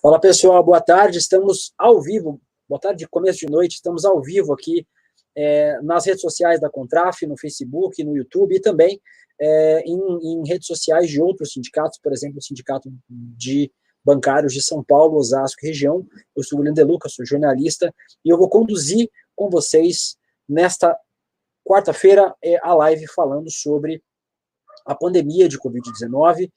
Fala pessoal, boa tarde, estamos ao vivo, boa tarde, começo de noite, estamos ao vivo aqui nas redes sociais da Contraf, no Facebook, no YouTube e também em redes sociais de outros sindicatos, por exemplo, o Sindicato de Bancários de São Paulo, Osasco e região. Eu sou o William De Luca, sou jornalista e eu vou conduzir com vocês nesta quarta-feira a live falando sobre a pandemia de Covid-19,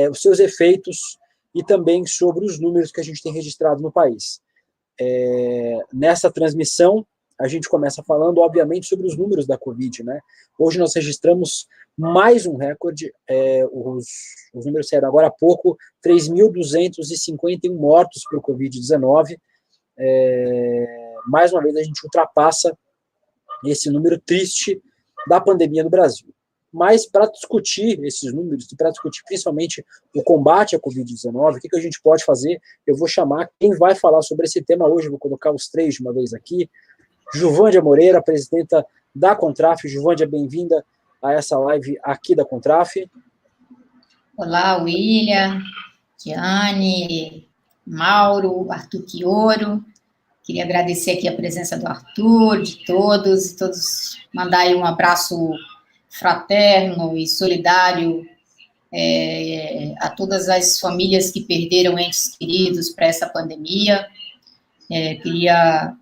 os seus efeitos e também sobre os números que a gente tem registrado no país. Nessa transmissão, a gente começa falando, obviamente, sobre os números da Covid, né? Hoje nós registramos mais um recorde, os números saíram agora há pouco, 3.251 mortos por Covid-19. Mais uma vez a gente ultrapassa esse número triste da pandemia no Brasil. Mas para discutir esses números, e para discutir principalmente o combate à Covid-19, o que a gente pode fazer, eu vou chamar quem vai falar sobre esse tema hoje, vou colocar os três de uma vez aqui. Juvândia Moreira, presidenta da Contraf. Juvândia, bem-vinda a essa live aqui da Contraf. Olá, William, Diane, Mauro, Arthur Chioro. Queria agradecer aqui a presença do Arthur, de todos, mandar aí um abraço fraterno e solidário a todas as famílias que perderam entes queridos para essa pandemia. Queria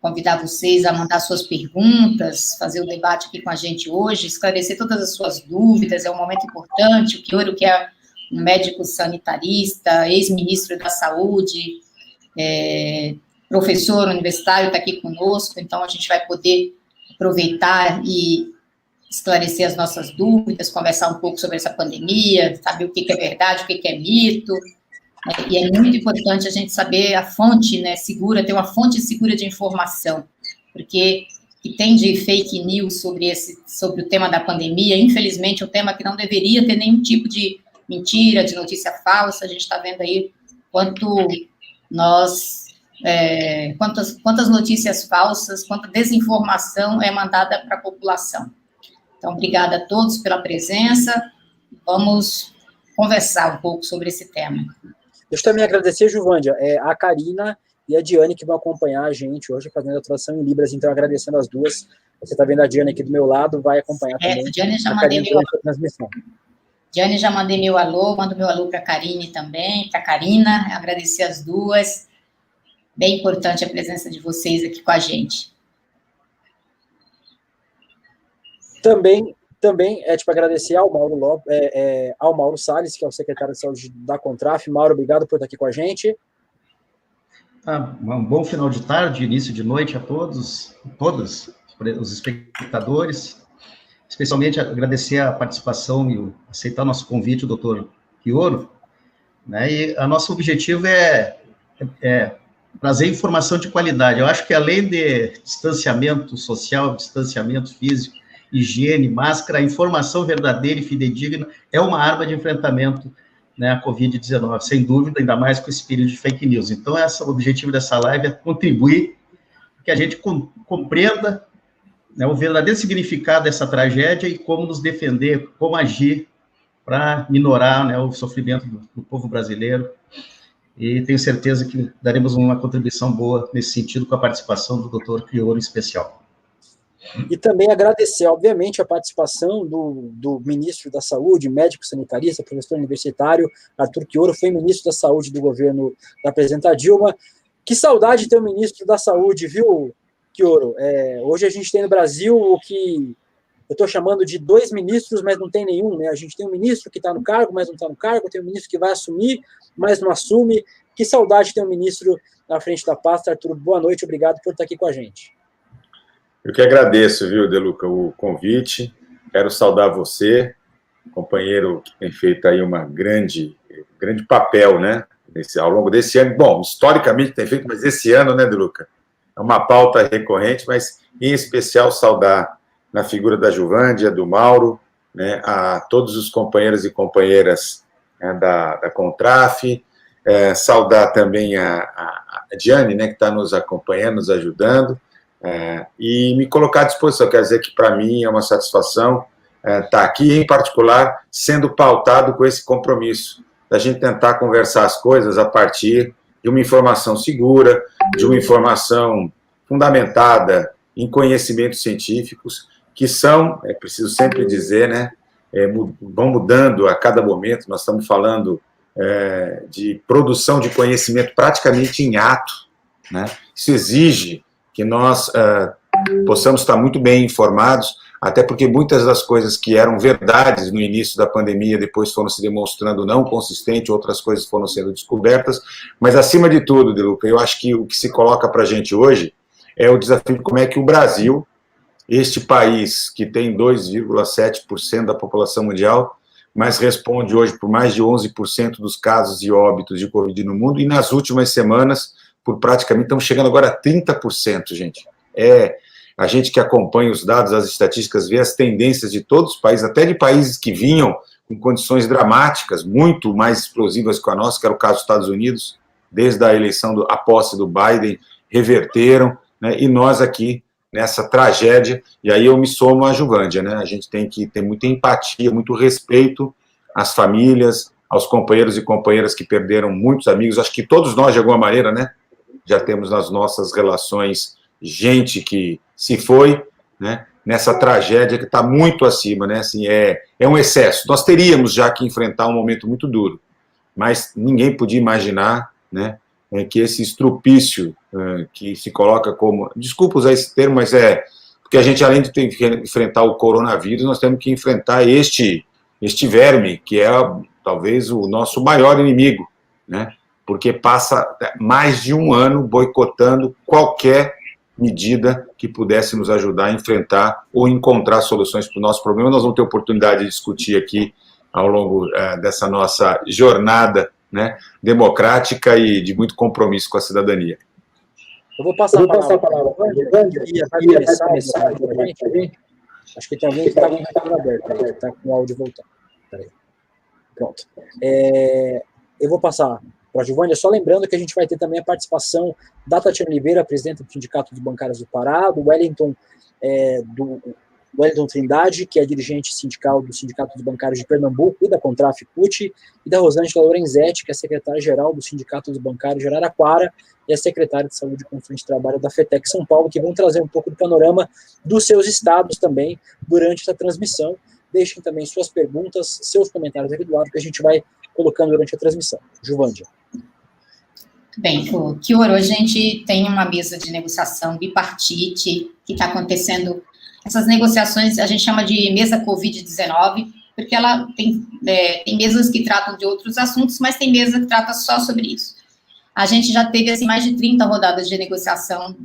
convidar vocês a mandar suas perguntas, fazer o debate aqui com a gente hoje, esclarecer todas as suas dúvidas, é um momento importante. O Chioro, que é um médico sanitarista, ex-ministro da Saúde, professor universitário, está aqui conosco, então a gente vai poder aproveitar e esclarecer as nossas dúvidas, conversar um pouco sobre essa pandemia, saber o que é verdade, o que é mito, e é muito importante a gente saber a fonte, né, segura, ter uma fonte segura de informação, porque o que tem de fake news sobre o tema da pandemia, infelizmente, é um tema que não deveria ter nenhum tipo de mentira, de notícia falsa. A gente está vendo aí quantas notícias falsas, quanta desinformação é mandada para a população. Então, obrigada a todos pela presença. Vamos conversar um pouco sobre esse tema. Deixa eu também agradecer, Juvândia, a Karina e a Diane que vão acompanhar a gente hoje fazendo a tradução em Libras, então agradecendo as duas. Você está vendo a Diane aqui do meu lado, vai acompanhar também a Karine durante a transmissão. Diane, já mandei meu alô, mando meu alô para a Karine também, para a Karina, agradecer as duas. Bem importante a presença de vocês aqui com a gente. Também agradecer ao Mauro Salles, que é o secretário de saúde da Contraf. Mauro, obrigado por estar aqui com a gente. Um bom final de tarde, início de noite a todos os espectadores. Especialmente agradecer a participação e aceitar nosso convite, o doutor Chioro, né? E o nosso objetivo é trazer informação de qualidade. Eu acho que além de distanciamento social, distanciamento físico, higiene, máscara, a informação verdadeira e fidedigna é uma arma de enfrentamento, né, à Covid-19, sem dúvida, ainda mais com esse período de fake news. Então, o objetivo dessa live é contribuir para que a gente compreenda, né, o verdadeiro significado dessa tragédia e como nos defender, como agir para minorar, né, o sofrimento do povo brasileiro. E tenho certeza que daremos uma contribuição boa nesse sentido com a participação do doutor Chioro em especial. E também agradecer, obviamente, a participação do ministro da Saúde, médico sanitarista, professor universitário, Arthur Chioro, foi ministro da Saúde do governo da presidenta Dilma. Que saudade de ter um ministro da Saúde, viu, Chioro? Hoje a gente tem no Brasil o que eu estou chamando de dois ministros, mas não tem nenhum, né? A gente tem um ministro que está no cargo, mas não está no cargo, tem um ministro que vai assumir, mas não assume. Que saudade de ter um ministro na frente da pasta. Arthur, boa noite, obrigado por estar aqui com a gente. Eu que agradeço, viu, De Luca, o convite. Quero saudar você, companheiro que tem feito aí uma grande papel, né, ao longo desse ano. Bom, historicamente tem feito, mas esse ano, né, De Luca, é uma pauta recorrente, mas em especial saudar na figura da Juvândia, do Mauro, né, a todos os companheiros e companheiras, né, da Contraf, saudar também a Diane, né, que está nos acompanhando, nos ajudando, e me colocar à disposição. Quer dizer que, para mim, é uma satisfação estar aqui, em particular, sendo pautado com esse compromisso da gente tentar conversar as coisas a partir de uma informação segura, de uma informação fundamentada em conhecimentos científicos, que são, é preciso sempre dizer, né, vão mudando a cada momento. Nós estamos falando de produção de conhecimento praticamente em ato, né? Isso exige que nós possamos estar muito bem informados, até porque muitas das coisas que eram verdades no início da pandemia depois foram se demonstrando não consistentes, outras coisas foram sendo descobertas, mas acima de tudo, De Luca, eu acho que o que se coloca para a gente hoje é o desafio de como é que o Brasil, este país que tem 2,7% da população mundial, mas responde hoje por mais de 11% dos casos e óbitos de Covid no mundo, e nas últimas semanas, por praticamente, estamos chegando agora a 30%, gente. A gente que acompanha os dados, as estatísticas, vê as tendências de todos os países, até de países que vinham com condições dramáticas, muito mais explosivas que a nossa, que era o caso dos Estados Unidos, desde a eleição, a posse do Biden, reverteram, né, e nós aqui, nessa tragédia, e aí eu me somo à Juvândia, né? A gente tem que ter muita empatia, muito respeito às famílias, aos companheiros e companheiras que perderam muitos amigos. Acho que todos nós, de alguma maneira, né, já temos nas nossas relações gente que se foi, né, nessa tragédia que está muito acima, né? Assim, é um excesso. Nós teríamos já que enfrentar um momento muito duro, mas ninguém podia imaginar, né, que esse estrupício que se coloca como... Desculpa usar esse termo, mas porque a gente, além de ter que enfrentar o coronavírus, nós temos que enfrentar este verme, que é talvez o nosso maior inimigo, né? Porque passa mais de um ano boicotando qualquer medida que pudesse nos ajudar a enfrentar ou encontrar soluções para o nosso problema. Nós vamos ter oportunidade de discutir aqui ao longo dessa nossa jornada, né, democrática e de muito compromisso com a cidadania. Eu vou passar a palavra para a Wanda, e vai começar a mensagem para a gente. Acho que tem alguém que está com o computador aberto, está com o áudio voltando. Peraí. Pronto. Eu vou passar para a Giovânia, só lembrando que a gente vai ter também a participação da Tatiana Oliveira, presidenta do Sindicato dos Bancários do Pará, do Wellington Trindade, que é dirigente sindical do Sindicato dos Bancários de Pernambuco e da Contraf-CUT, e da Rosângela Lorenzetti, que é secretária-geral do Sindicato dos Bancários de Araraquara e a secretária de Saúde e Condições de Trabalho da FETEC São Paulo, que vão trazer um pouco do panorama dos seus estados também durante essa transmissão. Deixem também suas perguntas, seus comentários aqui do lado, que a gente vai colocando durante a transmissão. Juvândia. Bem, Kioro, hoje a gente tem uma mesa de negociação bipartite que está acontecendo. Essas negociações a gente chama de mesa Covid-19, porque ela tem mesas que tratam de outros assuntos, mas tem mesa que trata só sobre isso. A gente já teve assim, mais de 30 rodadas de negociação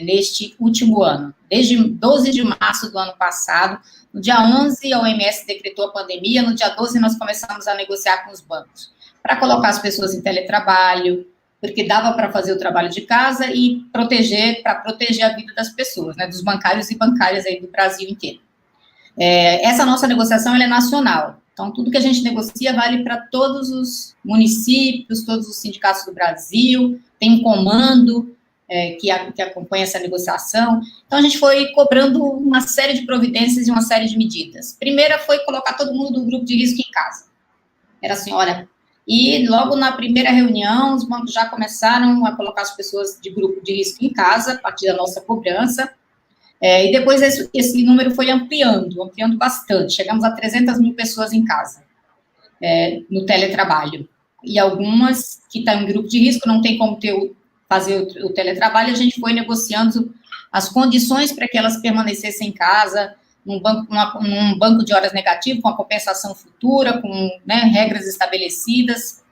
neste último ano. Desde 12 de março do ano passado, no dia 11 a OMS decretou a pandemia, no dia 12 nós começamos a negociar com os bancos, para colocar as pessoas em teletrabalho, porque dava para fazer o trabalho de casa e para proteger a vida das pessoas, né, dos bancários e bancárias aí do Brasil inteiro. Essa nossa negociação ela é nacional, então tudo que a gente negocia vale para todos os municípios, todos os sindicatos do Brasil, tem um comando que acompanha essa negociação. Então a gente foi cobrando uma série de providências e uma série de medidas. Primeira foi colocar todo mundo do grupo de risco em casa. Era assim, olha... E logo na primeira reunião, os bancos já começaram a colocar as pessoas de grupo de risco em casa, a partir da nossa cobrança, e depois esse número foi ampliando bastante. Chegamos a 300 mil pessoas em casa, no teletrabalho. E algumas que estão em grupo de risco, não tem como fazer o teletrabalho, a gente foi negociando as condições para que elas permanecessem em casa, num banco de horas negativo, com a compensação futura, com regras estabelecidas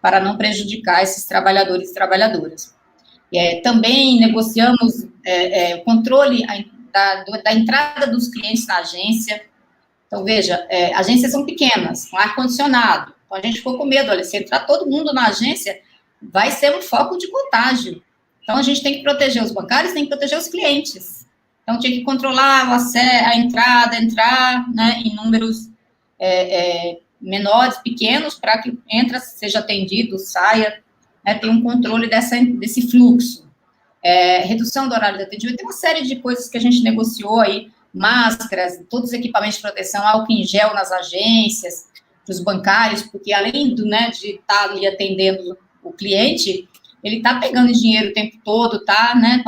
para não prejudicar esses trabalhadores e trabalhadoras. Também negociamos o controle da entrada dos clientes na agência. Então, veja, agências são pequenas, com ar-condicionado. Então, a gente ficou com medo, olha, se entrar todo mundo na agência, vai ser um foco de contágio. Então, a gente tem que proteger os bancários, tem que proteger os clientes. Então, tinha que controlar a entrada, entrar, né, em números menores, pequenos, para que entra, seja atendido, saia, né, tem um controle desse fluxo. Redução do horário de atendimento, tem uma série de coisas que a gente negociou aí, máscaras, todos os equipamentos de proteção, álcool em gel nas agências, os bancários, porque além né, de estar ali atendendo o cliente, ele está pegando dinheiro o tempo todo, tá, né,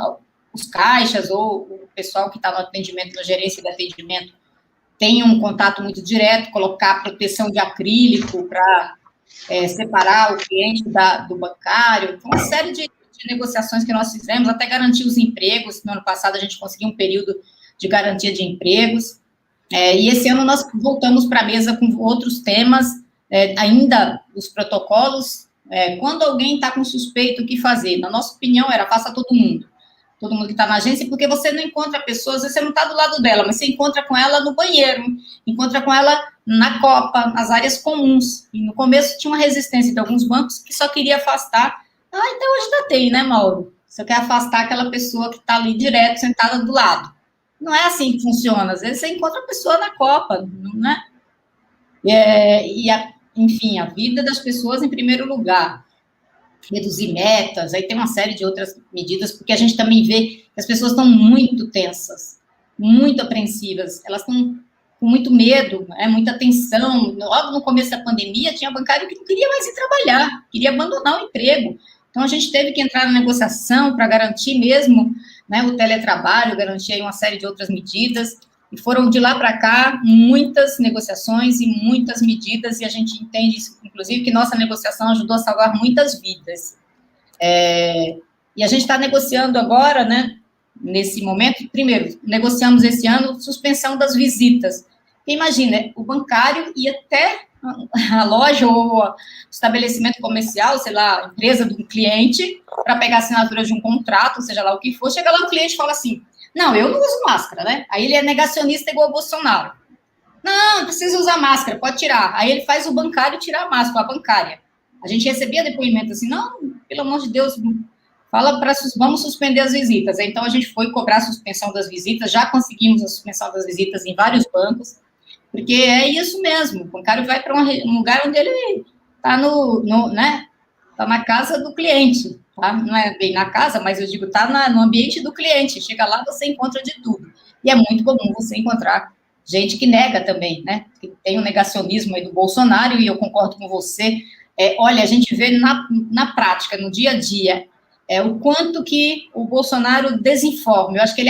os caixas ou o pessoal que está no atendimento, na gerência de atendimento, tem um contato muito direto, colocar proteção de acrílico para separar o cliente do bancário, então, uma série de negociações que nós fizemos, até garantir os empregos. No ano passado a gente conseguiu um período de garantia de empregos, e esse ano nós voltamos para a mesa com outros temas, ainda os protocolos. Quando alguém está com suspeito, o que fazer? Na nossa opinião era, faça todo mundo que está na agência, porque você não encontra pessoas, você não está do lado dela, mas você encontra com ela no banheiro, encontra com ela na copa, nas áreas comuns, e no começo tinha uma resistência de alguns bancos que só queria afastar. Então hoje ainda tem, né, Mauro? Você quer afastar aquela pessoa que está ali direto, sentada do lado. Não é assim que funciona. Às vezes você encontra a pessoa na copa, né? Enfim, a vida das pessoas em primeiro lugar. Reduzir metas, aí tem uma série de outras medidas, porque a gente também vê que as pessoas estão muito tensas, muito apreensivas, elas estão com muito medo, muita tensão. Logo no começo da pandemia, tinha bancário que não queria mais ir trabalhar, queria abandonar o emprego. Então, a gente teve que entrar na negociação para garantir mesmo, né, o teletrabalho, garantir aí uma série de outras medidas, e foram de lá para cá muitas negociações e muitas medidas, e a gente entende, inclusive, que nossa negociação ajudou a salvar muitas vidas. E a gente está negociando agora, né, nesse momento, primeiro, negociamos esse ano suspensão das visitas. Imagina, o bancário ia até a loja ou o estabelecimento comercial, sei lá, a empresa do cliente, para pegar a assinatura de um contrato, seja lá o que for, chega lá o cliente e fala assim, não, eu não uso máscara, né? Aí ele é negacionista igual o Bolsonaro. Não precisa usar máscara, pode tirar. Aí ele faz o bancário tirar a máscara, a bancária. A gente recebia depoimento assim, não, pelo amor de Deus, vamos suspender as visitas. Então a gente foi cobrar a suspensão das visitas, já conseguimos a suspensão das visitas em vários bancos, porque é isso mesmo, o bancário vai para um lugar onde ele está né, tá na casa do cliente, tá? Não é bem na casa, mas eu digo, está no ambiente do cliente, chega lá, você encontra de tudo, e é muito comum você encontrar gente que nega também, né, que tem um negacionismo aí do Bolsonaro, e eu concordo com você. Olha, a gente vê na prática, no dia a dia, o quanto que o Bolsonaro desinforma. Eu acho que ele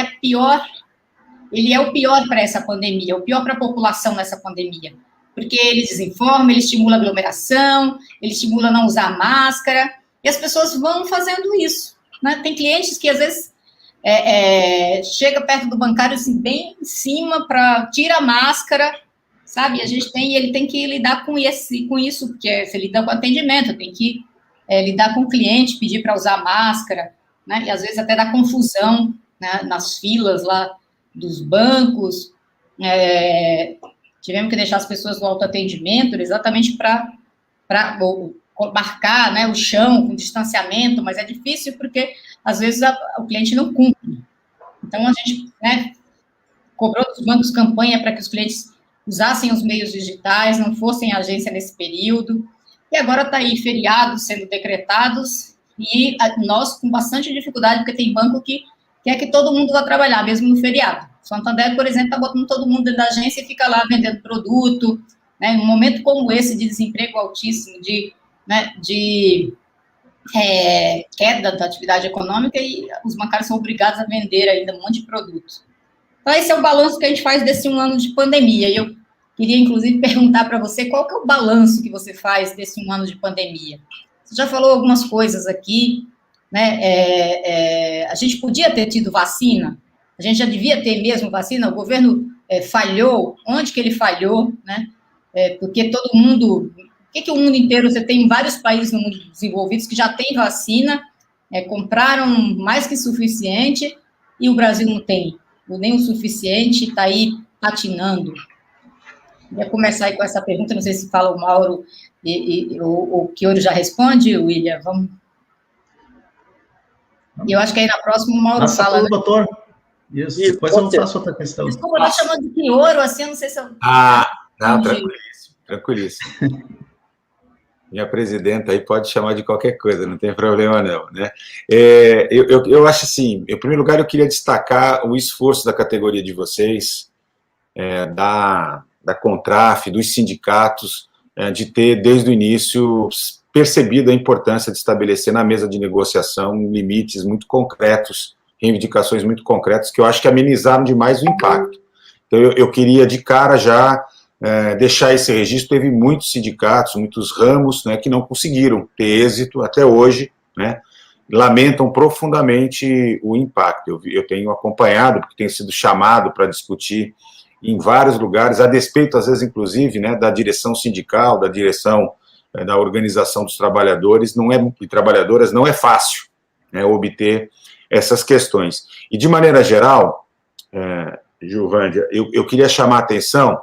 é o pior para essa pandemia, o pior para a população nessa pandemia, porque ele desinforma, ele estimula aglomeração, ele estimula não usar máscara, e as pessoas vão fazendo isso, né? Tem clientes que, às vezes, chega perto do bancário, assim, bem em cima, tira a máscara, sabe? Ele tem que lidar com isso, porque você lida com atendimento, tem que lidar com o cliente, pedir para usar máscara, né? E, às vezes, até dá confusão, né, nas filas lá dos bancos. Tivemos que deixar as pessoas no autoatendimento exatamente para marcar, né, o chão com distanciamento, mas é difícil porque, às vezes, o cliente não cumpre. Então, a gente, né, cobrou dos bancos campanha para que os clientes usassem os meios digitais, não fossem à agência nesse período, e agora está aí feriados sendo decretados, e nós com bastante dificuldade, porque tem banco que quer que todo mundo vá trabalhar, mesmo no feriado. Santander, por exemplo, está botando todo mundo dentro da agência e fica lá vendendo produto, né? Num momento como esse, de desemprego altíssimo, de queda da atividade econômica, e os bancários são obrigados a vender ainda um monte de produtos. Então, esse é o balanço que a gente faz desse 1 ano de pandemia. E eu queria, inclusive, perguntar para você qual que é o balanço que você faz desse 1 ano de pandemia. Você já falou algumas coisas aqui, né? A gente podia ter tido vacina, a gente já devia ter mesmo vacina, o governo falhou, onde que ele falhou, né? Porque todo mundo, por que o mundo inteiro, você tem vários países no mundo desenvolvidos que já tem vacina, compraram mais que suficiente, e o Brasil não tem nem o suficiente, está aí patinando. Ia começar aí com essa pergunta, não sei se fala o Mauro ou o Chioro já responde, William, vamos... E eu acho que aí na próxima o Mauro fala... Né? Doutor. Isso, depois eu faço outra questão. Desculpa, eu estou chamando de Chioro, assim, eu não sei se eu... Não, tranquilíssimo. Minha presidenta aí pode chamar de qualquer coisa, não tem problema não, né? Eu acho assim, em primeiro lugar eu queria destacar o esforço da categoria de vocês, da Contraf, dos sindicatos, de ter, desde o início, percebido a importância de estabelecer na mesa de negociação limites muito concretos, reivindicações muito concretas, que eu acho que amenizaram demais o impacto. Então, eu queria, de cara, já deixar esse registro. Teve muitos sindicatos, muitos ramos, né, que não conseguiram ter êxito até hoje, né, lamentam profundamente o impacto. Eu tenho acompanhado, porque tenho sido chamado para discutir em vários lugares, a despeito, às vezes, inclusive, né, da direção sindical, da direção da organização dos trabalhadores e trabalhadoras, não é fácil, né, obter essas questões. E, de maneira geral, Gilvândia, eu queria chamar a atenção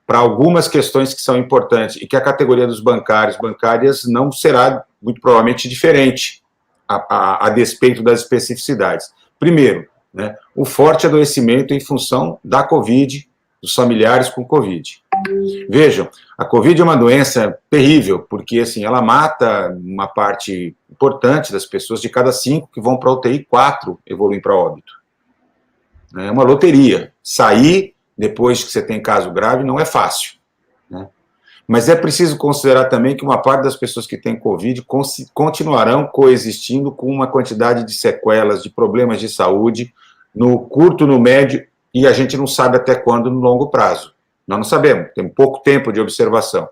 para algumas questões que são importantes e que a categoria dos bancárias não será, muito provavelmente, diferente a despeito das especificidades. Primeiro, né, o forte adoecimento em função da Covid, dos familiares com Covid. Vejam, a Covid é uma doença terrível, porque assim, ela mata uma parte importante das pessoas. De cada 5 que vão para a UTI, 4 evoluem para óbito. É uma loteria. Sair, depois que você tem caso grave, não é fácil, né? Mas é preciso considerar também que uma parte das pessoas que têm Covid continuarão coexistindo com uma quantidade de sequelas, de problemas de saúde, no curto, no médio, e a gente não sabe até quando no longo prazo. Nós não sabemos, tem pouco tempo de observação.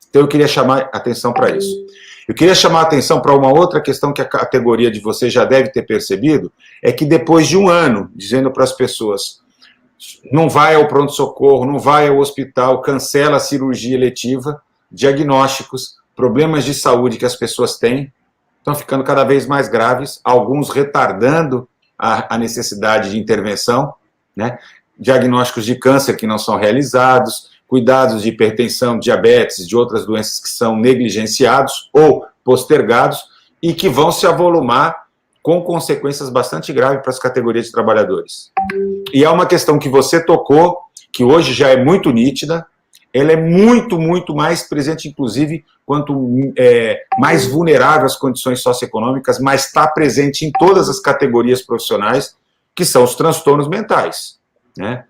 Então eu queria chamar atenção para isso. Eu queria chamar a atenção para uma outra questão que a categoria de vocês já deve ter percebido, é que depois de um ano, dizendo para as pessoas, não vai ao pronto-socorro, não vai ao hospital, cancela a cirurgia eletiva, diagnósticos, problemas de saúde que as pessoas têm, estão ficando cada vez mais graves, alguns retardando a necessidade de intervenção, né? Diagnósticos de câncer que não são realizados, cuidados de hipertensão, diabetes, de outras doenças que são negligenciados ou postergados e que vão se avolumar com consequências bastante graves para as categorias de trabalhadores. E há uma questão que você tocou, que hoje já é muito nítida, ela é muito, muito mais presente, inclusive, quanto mais vulnerável às condições socioeconômicas, mas está presente em todas as categorias profissionais, que são os transtornos mentais, né?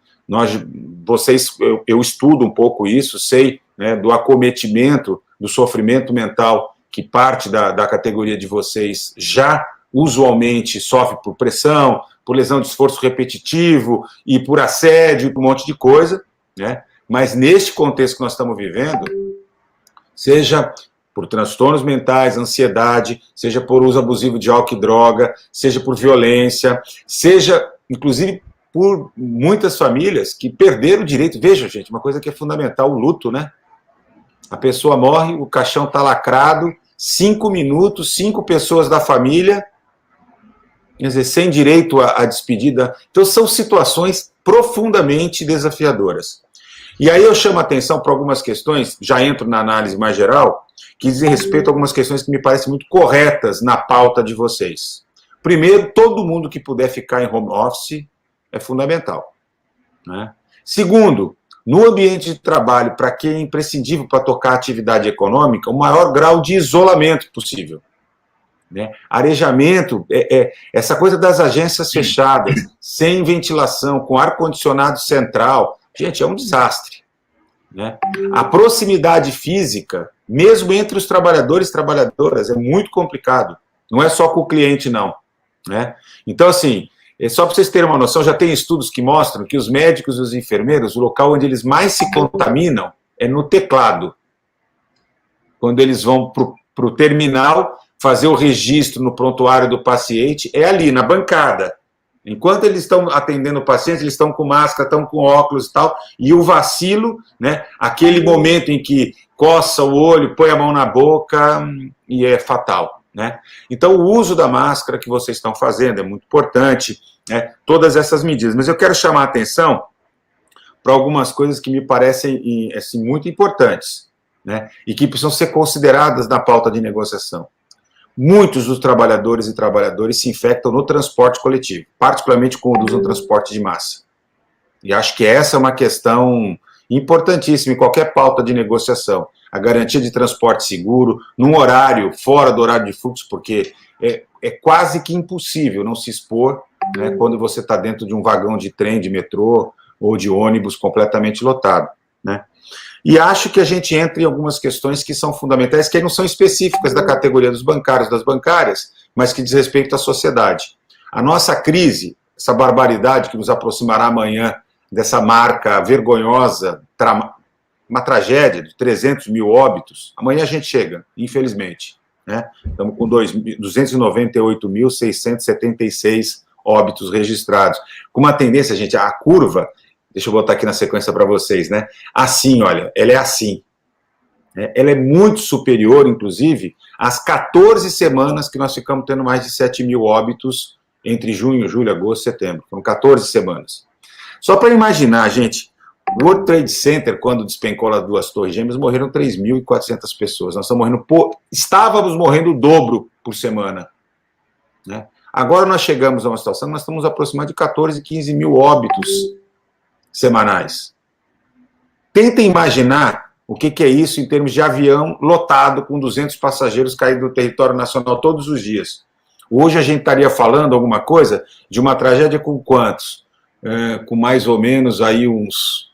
Eu estudo um pouco isso, sei, né, do acometimento, do sofrimento mental que parte da categoria de vocês já usualmente sofre por pressão, por lesão de esforço repetitivo e por assédio, um monte de coisa, né? Mas neste contexto que nós estamos vivendo, seja por transtornos mentais, ansiedade, seja por uso abusivo de álcool e droga, seja por violência, seja, inclusive, por muitas famílias que perderam o direito. Veja, gente, uma coisa que é fundamental, o luto, né? A pessoa morre, o caixão está lacrado, 5 minutos, 5 pessoas da família, quer dizer, sem direito à despedida. Então, são situações profundamente desafiadoras. E aí eu chamo a atenção para algumas questões, já entro na análise mais geral, que dizem respeito a algumas questões que me parecem muito corretas na pauta de vocês. Primeiro, todo mundo que puder ficar em home office é fundamental, né? Segundo, no ambiente de trabalho, para quem é imprescindível para tocar a atividade econômica, o maior grau de isolamento possível, né? Arejamento, essa coisa das agências fechadas, sem ventilação, com ar-condicionado central, gente, é um desastre, né? A proximidade física, mesmo entre os trabalhadores e trabalhadoras, é muito complicado. Não é só com o cliente, não, né? Então, assim, só para vocês terem uma noção, já tem estudos que mostram que os médicos e os enfermeiros, o local onde eles mais se contaminam é no teclado. Quando eles vão para o terminal fazer o registro no prontuário do paciente, é ali, na bancada. Enquanto eles estão atendendo o paciente, eles estão com máscara, estão com óculos e tal, e o vacilo, né, aquele momento em que coça o olho, põe a mão na boca e é fatal, né? Então, o uso da máscara que vocês estão fazendo é muito importante, né, todas essas medidas. Mas eu quero chamar a atenção para algumas coisas que me parecem assim, muito importantes, né, e que precisam ser consideradas na pauta de negociação. Muitos dos trabalhadores e trabalhadoras se infectam no transporte coletivo, particularmente quando usam transporte de massa. E acho que essa é uma questão importantíssima em qualquer pauta de negociação. A garantia de transporte seguro, num horário fora do horário de fluxo, porque é quase que impossível não se expor, né, quando você está dentro de um vagão de trem, de metrô ou de ônibus completamente lotado, né? E acho que a gente entra em algumas questões que são fundamentais, que não são específicas da categoria dos bancários, das bancárias, mas que diz respeito à sociedade. A nossa crise, essa barbaridade que nos aproximará amanhã dessa marca vergonhosa, uma tragédia de 300 mil óbitos, amanhã a gente chega, infelizmente. Né? Estamos com 298.676 óbitos registrados. Com uma tendência, gente, a curva, deixa eu botar aqui na sequência para vocês, né? Assim, olha, ela é assim. Né? Ela é muito superior, inclusive, às 14 semanas que nós ficamos tendo mais de 7 mil óbitos entre junho, julho, agosto, setembro. Foram 14 semanas. Só para imaginar, gente, o World Trade Center, quando despencou as 2 torres gêmeas, morreram 3.400 pessoas. Nós estávamos morrendo o dobro por semana. Né? Agora nós chegamos a uma situação, nós estamos aproximando de 14, 15 mil óbitos semanais. Tentem imaginar o que é isso em termos de avião lotado com 200 passageiros caindo do território nacional todos os dias. Hoje a gente estaria falando alguma coisa de uma tragédia com quantos? Com mais ou menos aí uns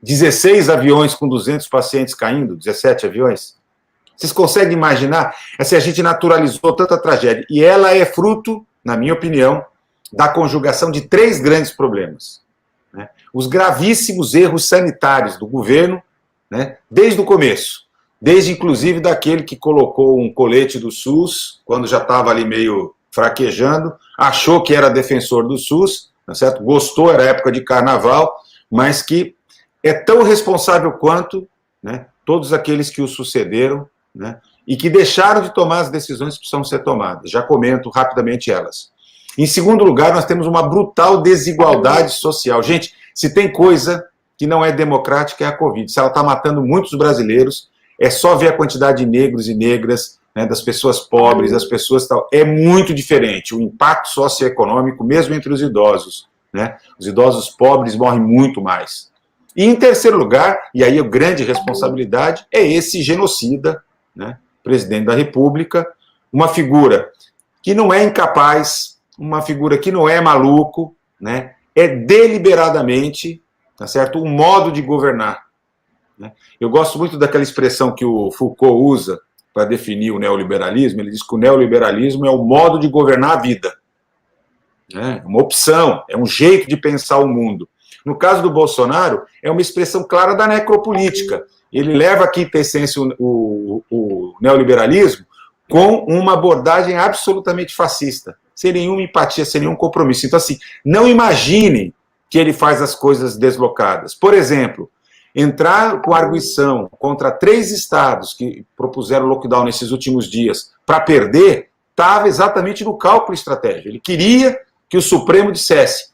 16 aviões com 200 pacientes caindo, 17 aviões. Vocês conseguem imaginar? Assim, a gente naturalizou tanta tragédia. E ela é fruto, na minha opinião, da conjugação de 3 grandes problemas. Né? Os gravíssimos erros sanitários do governo, né? Desde o começo. Desde, inclusive, daquele que colocou um colete do SUS, quando já estava ali meio fraquejando, achou que era defensor do SUS, tá certo? Gostou, era época de carnaval, mas que é tão responsável quanto, né, todos aqueles que o sucederam, né, e que deixaram de tomar as decisões que precisam ser tomadas. Já comento rapidamente elas. Em segundo lugar, nós temos uma brutal desigualdade social. Gente, se tem coisa que não é democrática, é a Covid. Se ela está matando muitos brasileiros, é só ver a quantidade de negros e negras, né, das pessoas pobres, das pessoas tal. É muito diferente o impacto socioeconômico, mesmo entre os idosos. Né? Os idosos pobres morrem muito mais. E em terceiro lugar, e aí a grande responsabilidade, é esse genocida, né, presidente da República, uma figura que não é incapaz, uma figura que não é maluco, né, é deliberadamente, tá certo, um modo de governar. Né? Eu gosto muito daquela expressão que o Foucault usa para definir o neoliberalismo. Ele diz que o neoliberalismo é o modo de governar a vida. É uma opção, é um jeito de pensar o mundo. No caso do Bolsonaro, é uma expressão clara da necropolítica. Ele leva aqui, em essência, o neoliberalismo com uma abordagem absolutamente fascista, sem nenhuma empatia, sem nenhum compromisso. Então, assim, não imaginem que ele faz as coisas deslocadas. Por exemplo, entrar com arguição contra 3 estados que propuseram lockdown nesses últimos dias para perder, estava exatamente no cálculo estratégico. Ele queria que o Supremo dissesse,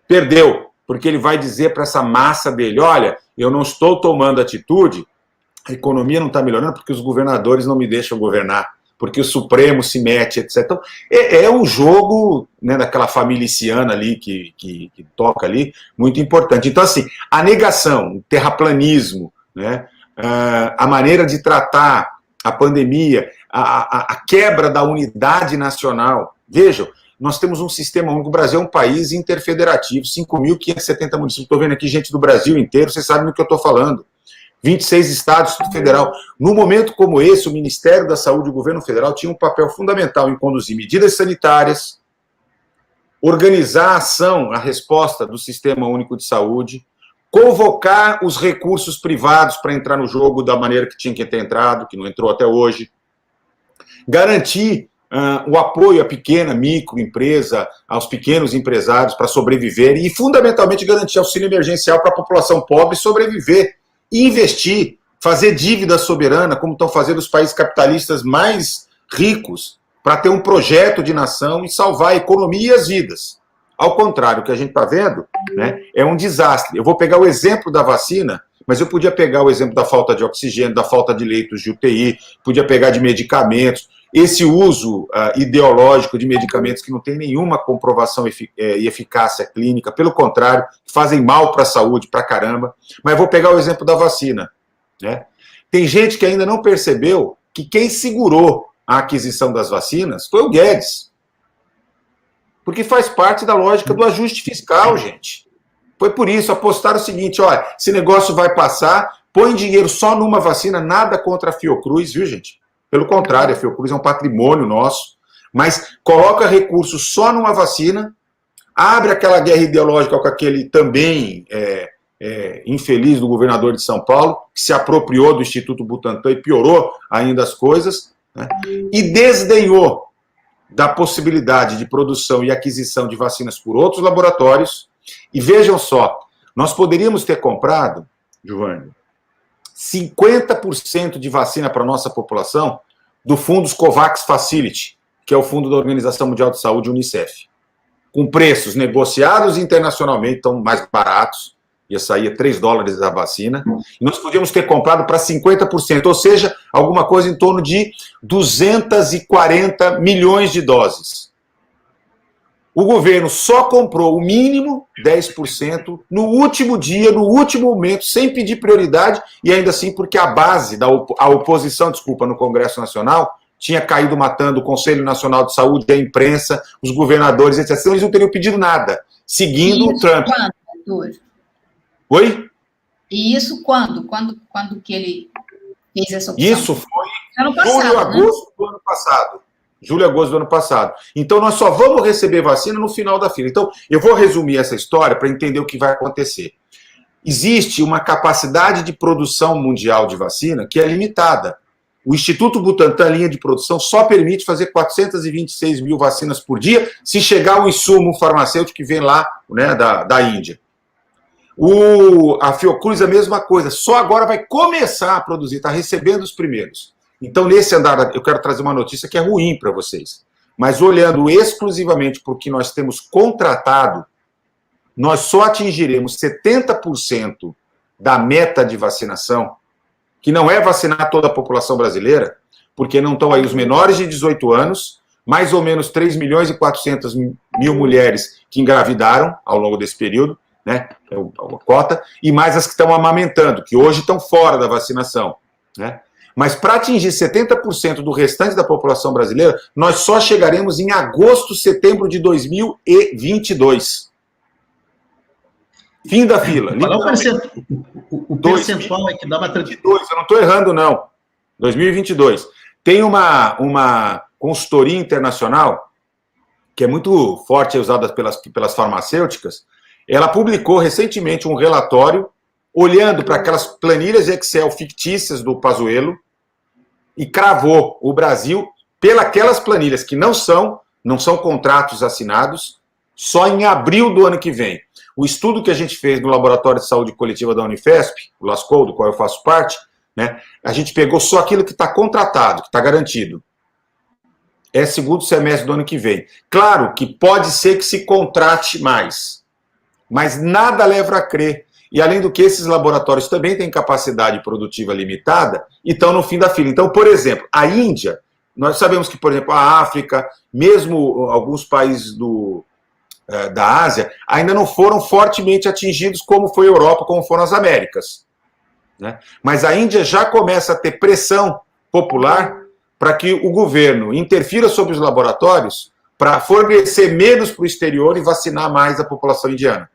perdeu, porque ele vai dizer para essa massa dele, olha, eu não estou tomando atitude, a economia não está melhorando porque os governadores não me deixam governar, porque o Supremo se mete, etc. Então, é um jogo, né, daquela familiciana ali que toca ali, muito importante. Então, assim, a negação, o terraplanismo, né, a maneira de tratar a pandemia, a quebra da unidade nacional. Vejam, nós temos um sistema único. O Brasil é um país interfederativo, 5.570 municípios. Estou vendo aqui gente do Brasil inteiro, vocês sabem do que eu estou falando. 26 estados federal. No momento como esse, o Ministério da Saúde e o governo federal tinham um papel fundamental em conduzir medidas sanitárias, organizar a ação, a resposta do Sistema Único de Saúde, convocar os recursos privados para entrar no jogo da maneira que tinha que ter entrado, que não entrou até hoje, garantir o apoio à pequena, microempresa, aos pequenos empresários para sobreviver e, fundamentalmente, garantir auxílio emergencial para a população pobre sobreviver e investir, fazer dívida soberana, como estão fazendo os países capitalistas mais ricos, para ter um projeto de nação e salvar a economia e as vidas. Ao contrário, o que a gente está vendo, né, é um desastre. Eu vou pegar o exemplo da vacina, mas eu podia pegar o exemplo da falta de oxigênio, da falta de leitos de UTI, podia pegar de medicamentos, esse uso ideológico de medicamentos que não tem nenhuma comprovação e eficácia clínica, pelo contrário, fazem mal para a saúde, para caramba. Mas vou pegar o exemplo da vacina. Né? Tem gente que ainda não percebeu que quem segurou a aquisição das vacinas foi o Guedes. Porque faz parte da lógica do ajuste fiscal, gente. Foi por isso, apostaram o seguinte, olha, esse negócio vai passar, põe dinheiro só numa vacina, nada contra a Fiocruz, viu, gente? Pelo contrário, a Fiocruz é um patrimônio nosso, mas coloca recursos só numa vacina, abre aquela guerra ideológica com aquele também infeliz do governador de São Paulo, que se apropriou do Instituto Butantan e piorou ainda as coisas, né? E desdenhou da possibilidade de produção e aquisição de vacinas por outros laboratórios. E vejam só, nós poderíamos ter comprado, Giovanni, 50% de vacina para a nossa população do Fundos COVAX Facility, que é o fundo da Organização Mundial de Saúde, UNICEF, com preços negociados internacionalmente, então mais baratos, ia sair a $3 a vacina, e nós podíamos ter comprado para 50%, ou seja, alguma coisa em torno de 240 milhões de doses. O governo só comprou o mínimo, 10%, no último dia, no último momento, sem pedir prioridade, e ainda assim porque a base a oposição, no Congresso Nacional, tinha caído matando o Conselho Nacional de Saúde, a imprensa, os governadores, etc. Então, eles não teriam pedido nada, seguindo o Trump. Quando, doutor? Oi? E isso quando? Quando que ele fez essa opção? Isso foi ano passado, julho, agosto do ano passado. Julho, agosto do ano passado. Então, nós só vamos receber vacina no final da fila. Então, eu vou resumir essa história para entender o que vai acontecer. Existe uma capacidade de produção mundial de vacina que é limitada. O Instituto Butantan, linha de produção, só permite fazer 426 mil vacinas por dia se chegar o insumo farmacêutico que vem lá, né, da Índia. A Fiocruz, a mesma coisa, só agora vai começar a produzir, está recebendo os primeiros. Então, nesse andar, eu quero trazer uma notícia que é ruim para vocês. Mas olhando exclusivamente para o que nós temos contratado, nós só atingiremos 70% da meta de vacinação, que não é vacinar toda a população brasileira, porque não estão aí os menores de 18 anos, mais ou menos 3 milhões e 400 mil mulheres que engravidaram ao longo desse período, né, é uma cota, e mais as que estão amamentando, que hoje estão fora da vacinação, né? Mas para atingir 70% do restante da população brasileira, nós só chegaremos em agosto, setembro de 2022. Fim da fila. Qual é o percentual é que dá uma... 2022, eu não estou errando, não. 2022. Tem uma consultoria internacional, que é muito forte, é usada pelas farmacêuticas. Ela publicou recentemente um relatório olhando para aquelas planilhas Excel fictícias do Pazuello e cravou o Brasil pelas planilhas que não são contratos assinados, só em abril do ano que vem. O estudo que a gente fez no Laboratório de Saúde Coletiva da Unifesp, o LASCO, do qual eu faço parte, né, a gente pegou só aquilo que está contratado, que está garantido. É segundo semestre do ano que vem. Claro que pode ser que se contrate mais, mas nada leva a crer. E, além do que, esses laboratórios também têm capacidade produtiva limitada e estão no fim da fila. Então, por exemplo, a Índia, nós sabemos que, por exemplo, a África, mesmo alguns países da Ásia, ainda não foram fortemente atingidos como foi a Europa, como foram as Américas, né? Mas a Índia já começa a ter pressão popular para que o governo interfira sobre os laboratórios para fornecer menos para o exterior e vacinar mais a população indiana.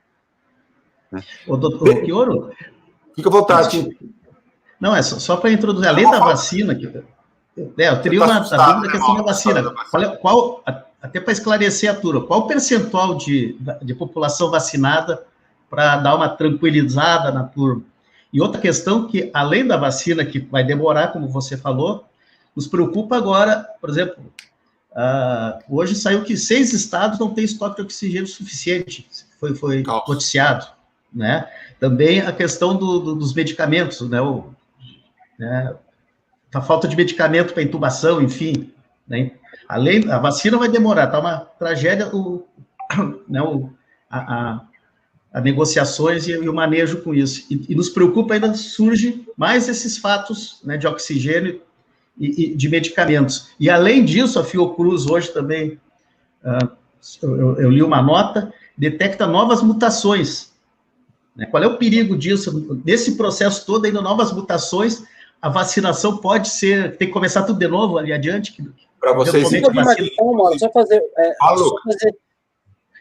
O doutor Chioro? Fica à vontade. Não, é só para introduzir, além da vacina, eu teria uma dúvida da questão da vacina. Até para esclarecer a turma, qual o percentual de população vacinada para dar uma tranquilizada na turma? E outra questão que, além da vacina, que vai demorar, como você falou, nos preocupa agora, por exemplo, hoje saiu que 6 estados não têm estoque de oxigênio suficiente, foi noticiado, né? Também a questão dos medicamentos, né? A falta de medicamento para intubação, enfim, né? Além, a vacina vai demorar, tá uma tragédia a negociações e o manejo com isso. E nos preocupa ainda, surge mais esses fatos, né, de oxigênio e de medicamentos. E, além disso, a Fiocruz hoje também, eu li uma nota, detecta novas mutações. Né? Qual é o perigo disso? Nesse processo todo, ainda novas mutações, a vacinação pode ser, tem que começar tudo de novo ali adiante. Para vocês...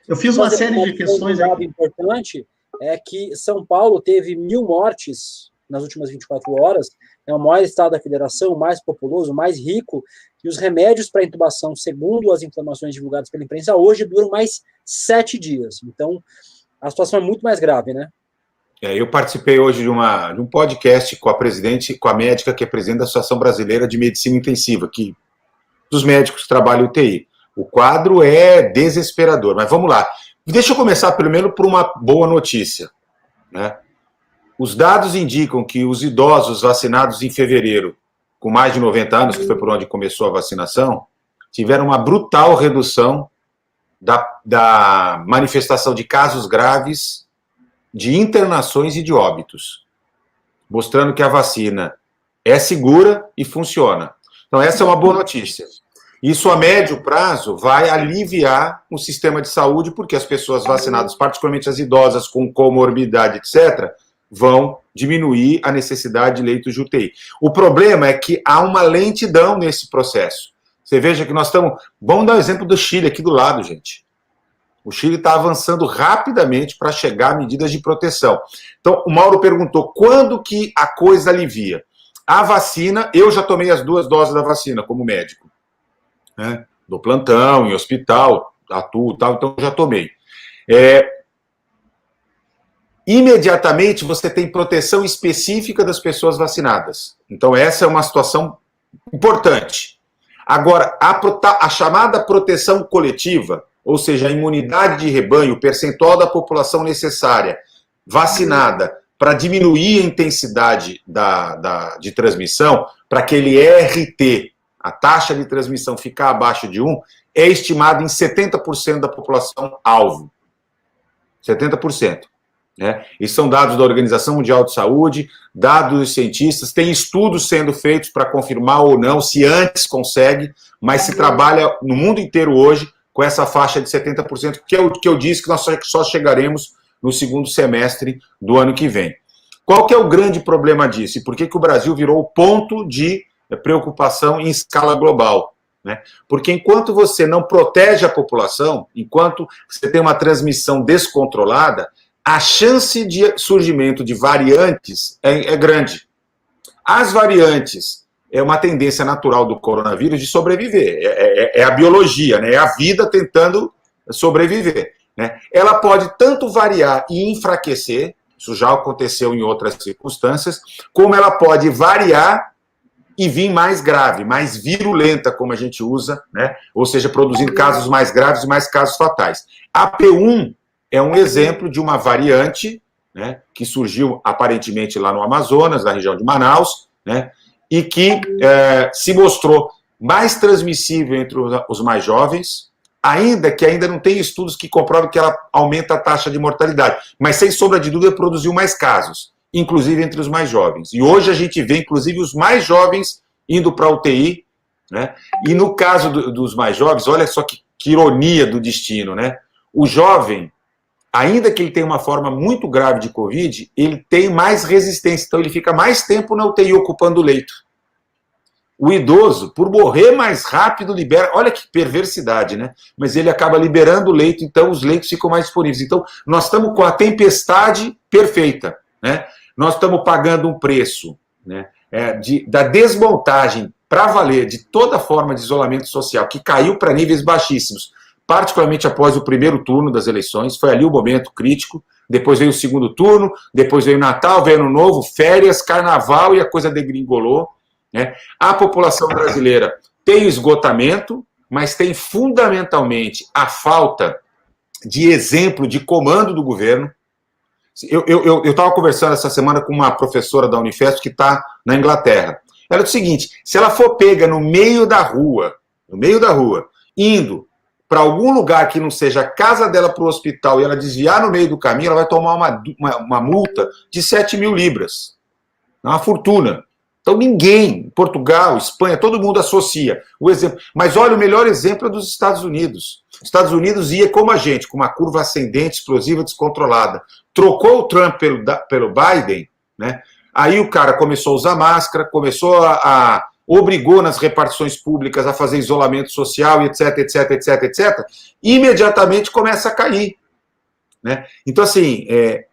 Eu fiz uma série de questões... Um dado importante é que São Paulo teve 1.000 mortes nas últimas 24 horas, é o maior estado da federação, o mais populoso, o mais rico, e os remédios para intubação, segundo as informações divulgadas pela imprensa, hoje duram mais 7 dias. Então, a situação é muito mais grave, né? Eu participei hoje de um podcast com a médica que é presidente da Associação Brasileira de Medicina Intensiva, dos médicos que trabalham em UTI. O quadro é desesperador, mas vamos lá. Deixa eu começar primeiro por uma boa notícia, né? Os dados indicam que os idosos vacinados em fevereiro, com mais de 90 anos, que foi por onde começou a vacinação, tiveram uma brutal redução da manifestação de casos graves, de internações e de óbitos, mostrando que a vacina é segura e funciona. Então, essa é uma boa notícia. Isso, a médio prazo, vai aliviar o sistema de saúde, porque as pessoas vacinadas, particularmente as idosas com comorbidade, etc., vão diminuir a necessidade de leitos de UTI. O problema é que há uma lentidão nesse processo. Você veja que nós estamos... Vamos dar o exemplo do Chile aqui do lado, gente. O Chile está avançando rapidamente para chegar a medidas de proteção. Então, o Mauro perguntou, quando que a coisa alivia? A vacina, eu já tomei as 2 doses da vacina como médico, né? No plantão, em hospital, atuo, tal, então já tomei. Imediatamente você tem proteção específica das pessoas vacinadas. Então essa é uma situação importante. Agora, a chamada proteção coletiva, ou seja, a imunidade de rebanho, o percentual da população necessária vacinada para diminuir a intensidade de transmissão, para aquele RT, a taxa de transmissão ficar abaixo de 1, é estimado em 70% da população alvo. 70%. Né? Isso são dados da Organização Mundial de Saúde, dados dos cientistas, tem estudos sendo feitos para confirmar ou não, se antes consegue, mas se trabalha no mundo inteiro hoje com essa faixa de 70%, que é o que eu disse que nós só chegaremos no segundo semestre do ano que vem. Qual que é o grande problema disso? E por que o Brasil virou o ponto de preocupação em escala global? Né? Porque enquanto você não protege a população, enquanto você tem uma transmissão descontrolada, a chance de surgimento de variantes é grande. As variantes é uma tendência natural do coronavírus de sobreviver. É a biologia, né? É a vida tentando sobreviver. Né? Ela pode tanto variar e enfraquecer, isso já aconteceu em outras circunstâncias, como ela pode variar e vir mais grave, mais virulenta, como a gente usa, né? Ou seja, produzindo casos mais graves e mais casos fatais. A P1 é um exemplo de uma variante, né, que surgiu aparentemente lá no Amazonas, na região de Manaus, né, e que se mostrou mais transmissível entre os mais jovens, ainda não tem estudos que comprovem que ela aumenta a taxa de mortalidade, mas sem sombra de dúvida produziu mais casos, inclusive entre os mais jovens. E hoje a gente vê, inclusive, os mais jovens indo para a UTI, né, e no caso dos mais jovens, olha só que ironia do destino, né, o jovem, ainda que ele tenha uma forma muito grave de Covid, ele tem mais resistência, então ele fica mais tempo na UTI ocupando o leito. O idoso, por morrer mais rápido, libera... Olha que perversidade, né? Mas ele acaba liberando o leito, então os leitos ficam mais disponíveis. Então, nós estamos com a tempestade perfeita, né? Nós estamos pagando um preço, né, da desmontagem para valer de toda forma de isolamento social, que caiu para níveis baixíssimos, particularmente após o primeiro turno das eleições, foi ali o momento crítico, depois veio o segundo turno, depois veio o Natal, veio Ano Novo, férias, Carnaval e a coisa degringolou, né? A população brasileira tem o esgotamento, mas tem fundamentalmente a falta de exemplo de comando do governo. Eu estava conversando essa semana com uma professora da Unifesp que está na Inglaterra. Ela disse o seguinte, se ela for pega no meio da rua, indo para algum lugar que não seja a casa dela para o hospital e ela desviar no meio do caminho, ela vai tomar uma multa de 7 mil libras. É uma fortuna. Então ninguém, Portugal, Espanha, todo mundo associa o exemplo. Mas olha, o melhor exemplo é dos Estados Unidos. Os Estados Unidos ia como a gente, com uma curva ascendente, explosiva, descontrolada. Trocou o Trump pelo Biden, né? Aí o cara começou a usar máscara, obrigou nas repartições públicas a fazer isolamento social, etc, etc, etc, etc, e imediatamente começa a cair. Né? Então, assim,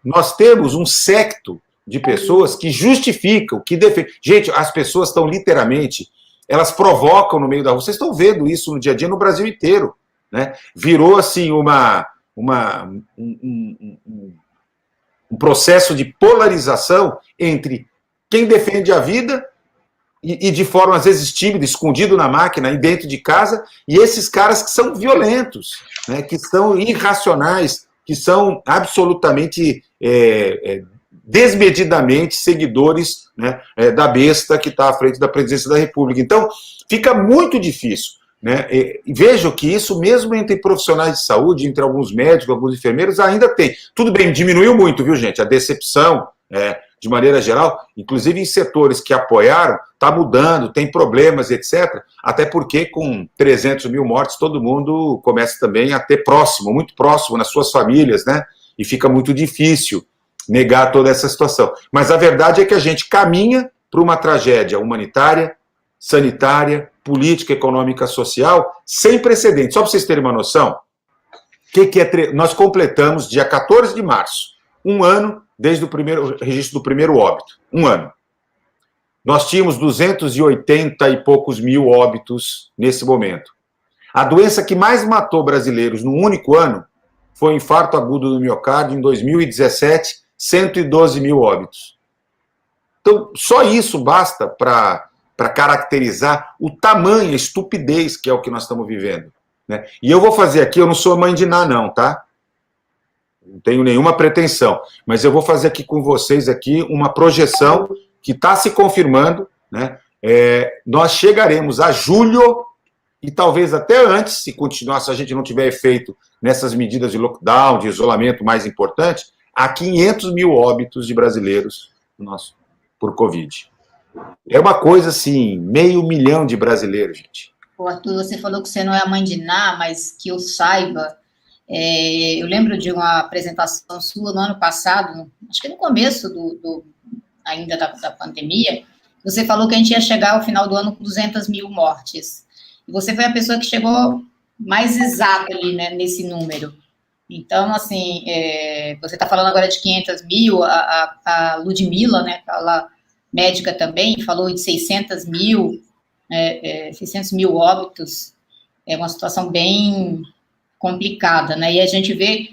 nós temos um séquito de pessoas que justificam, que defendem. Gente, as pessoas estão literalmente, elas provocam no meio da rua. Vocês estão vendo isso no dia a dia no Brasil inteiro, né? Virou assim um processo de polarização entre quem defende a vida e de forma, às vezes, tímida, escondido na máquina e dentro de casa, e esses caras que são violentos, né, que são irracionais, que são absolutamente desmedidamente seguidores, né, da besta que está à frente da presidência da República. Então, fica muito difícil, né? Vejo que isso, mesmo entre profissionais de saúde, entre alguns médicos, alguns enfermeiros, ainda tem. Tudo bem, diminuiu muito, viu, gente? A decepção, de maneira geral, inclusive em setores que apoiaram, está mudando, tem problemas, etc. Até porque com 300 mil mortes, todo mundo começa também a ter próximo, muito próximo nas suas famílias, né? E fica muito difícil negar toda essa situação. Mas a verdade é que a gente caminha para uma tragédia humanitária, sanitária, política, econômica, social, sem precedentes. Só para vocês terem uma noção, nós completamos, dia 14 de março, um ano desde o registro do primeiro óbito. Um ano. Nós tínhamos 280 e poucos mil óbitos nesse momento. A doença que mais matou brasileiros num único ano foi o infarto agudo do miocárdio, em 2017, 112 mil óbitos. Então, só isso basta para caracterizar o tamanho, a estupidez que é o que nós estamos vivendo, né? E eu vou fazer aqui, eu não sou mãe de Ná, não, tá? Não tenho nenhuma pretensão, mas eu vou fazer aqui com vocês aqui uma projeção que está se confirmando, né? Nós chegaremos a julho, e talvez até antes, se continuar, se a gente não tiver efeito nessas medidas de lockdown, de isolamento mais importante, a 500 mil óbitos de brasileiros por Covid. É uma coisa assim, 500 mil de brasileiros, gente. Arthur, você falou que você não é a mãe de Ná, mas que eu saiba, eu lembro de uma apresentação sua no ano passado, acho que no começo ainda da pandemia, você falou que a gente ia chegar ao final do ano com 200 mil mortes. E você foi a pessoa que chegou mais exata ali, né, nesse número. Então, assim, você está falando agora de 500 mil, a Ludmila, né, ela médica também, falou de 600 mil óbitos. É uma situação bem complicada, né? E a gente vê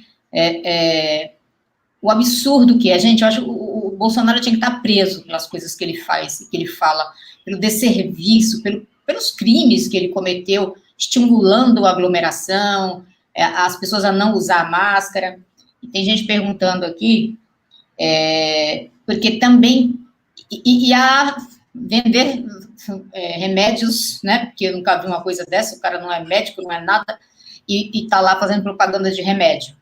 o absurdo que é. Gente, eu acho que o Bolsonaro tinha que estar preso pelas coisas que ele faz, que ele fala, pelo desserviço, pelos crimes que ele cometeu, estimulando a aglomeração, as pessoas a não usar máscara. E tem gente perguntando aqui, porque também, e a vender remédios, né, porque eu nunca vi uma coisa dessa, o cara não é médico, não é nada, e está lá fazendo propaganda de remédio.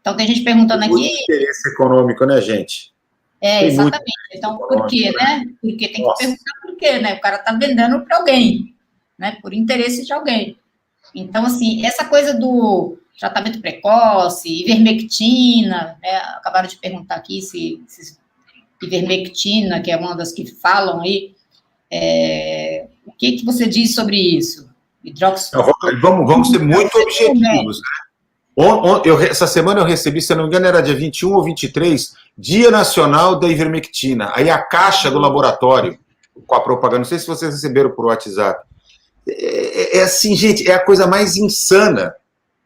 Então, tem gente perguntando aqui... Muito interesse econômico, né, gente? Exatamente. Então, por quê, né? Porque tem que perguntar por quê, né? O cara está vendendo para alguém, né, por interesse de alguém. Então, assim, essa coisa do tratamento precoce, ivermectina, né, acabaram de perguntar aqui se ivermectina, que é uma das que falam aí, o que você diz sobre isso? Vamos ser muito objetivos, né? Essa semana eu recebi, se não me engano, era dia 21 ou 23, Dia Nacional da Ivermectina. Aí a caixa do laboratório, com a propaganda, não sei se vocês receberam por WhatsApp. Assim, gente, é a coisa mais insana.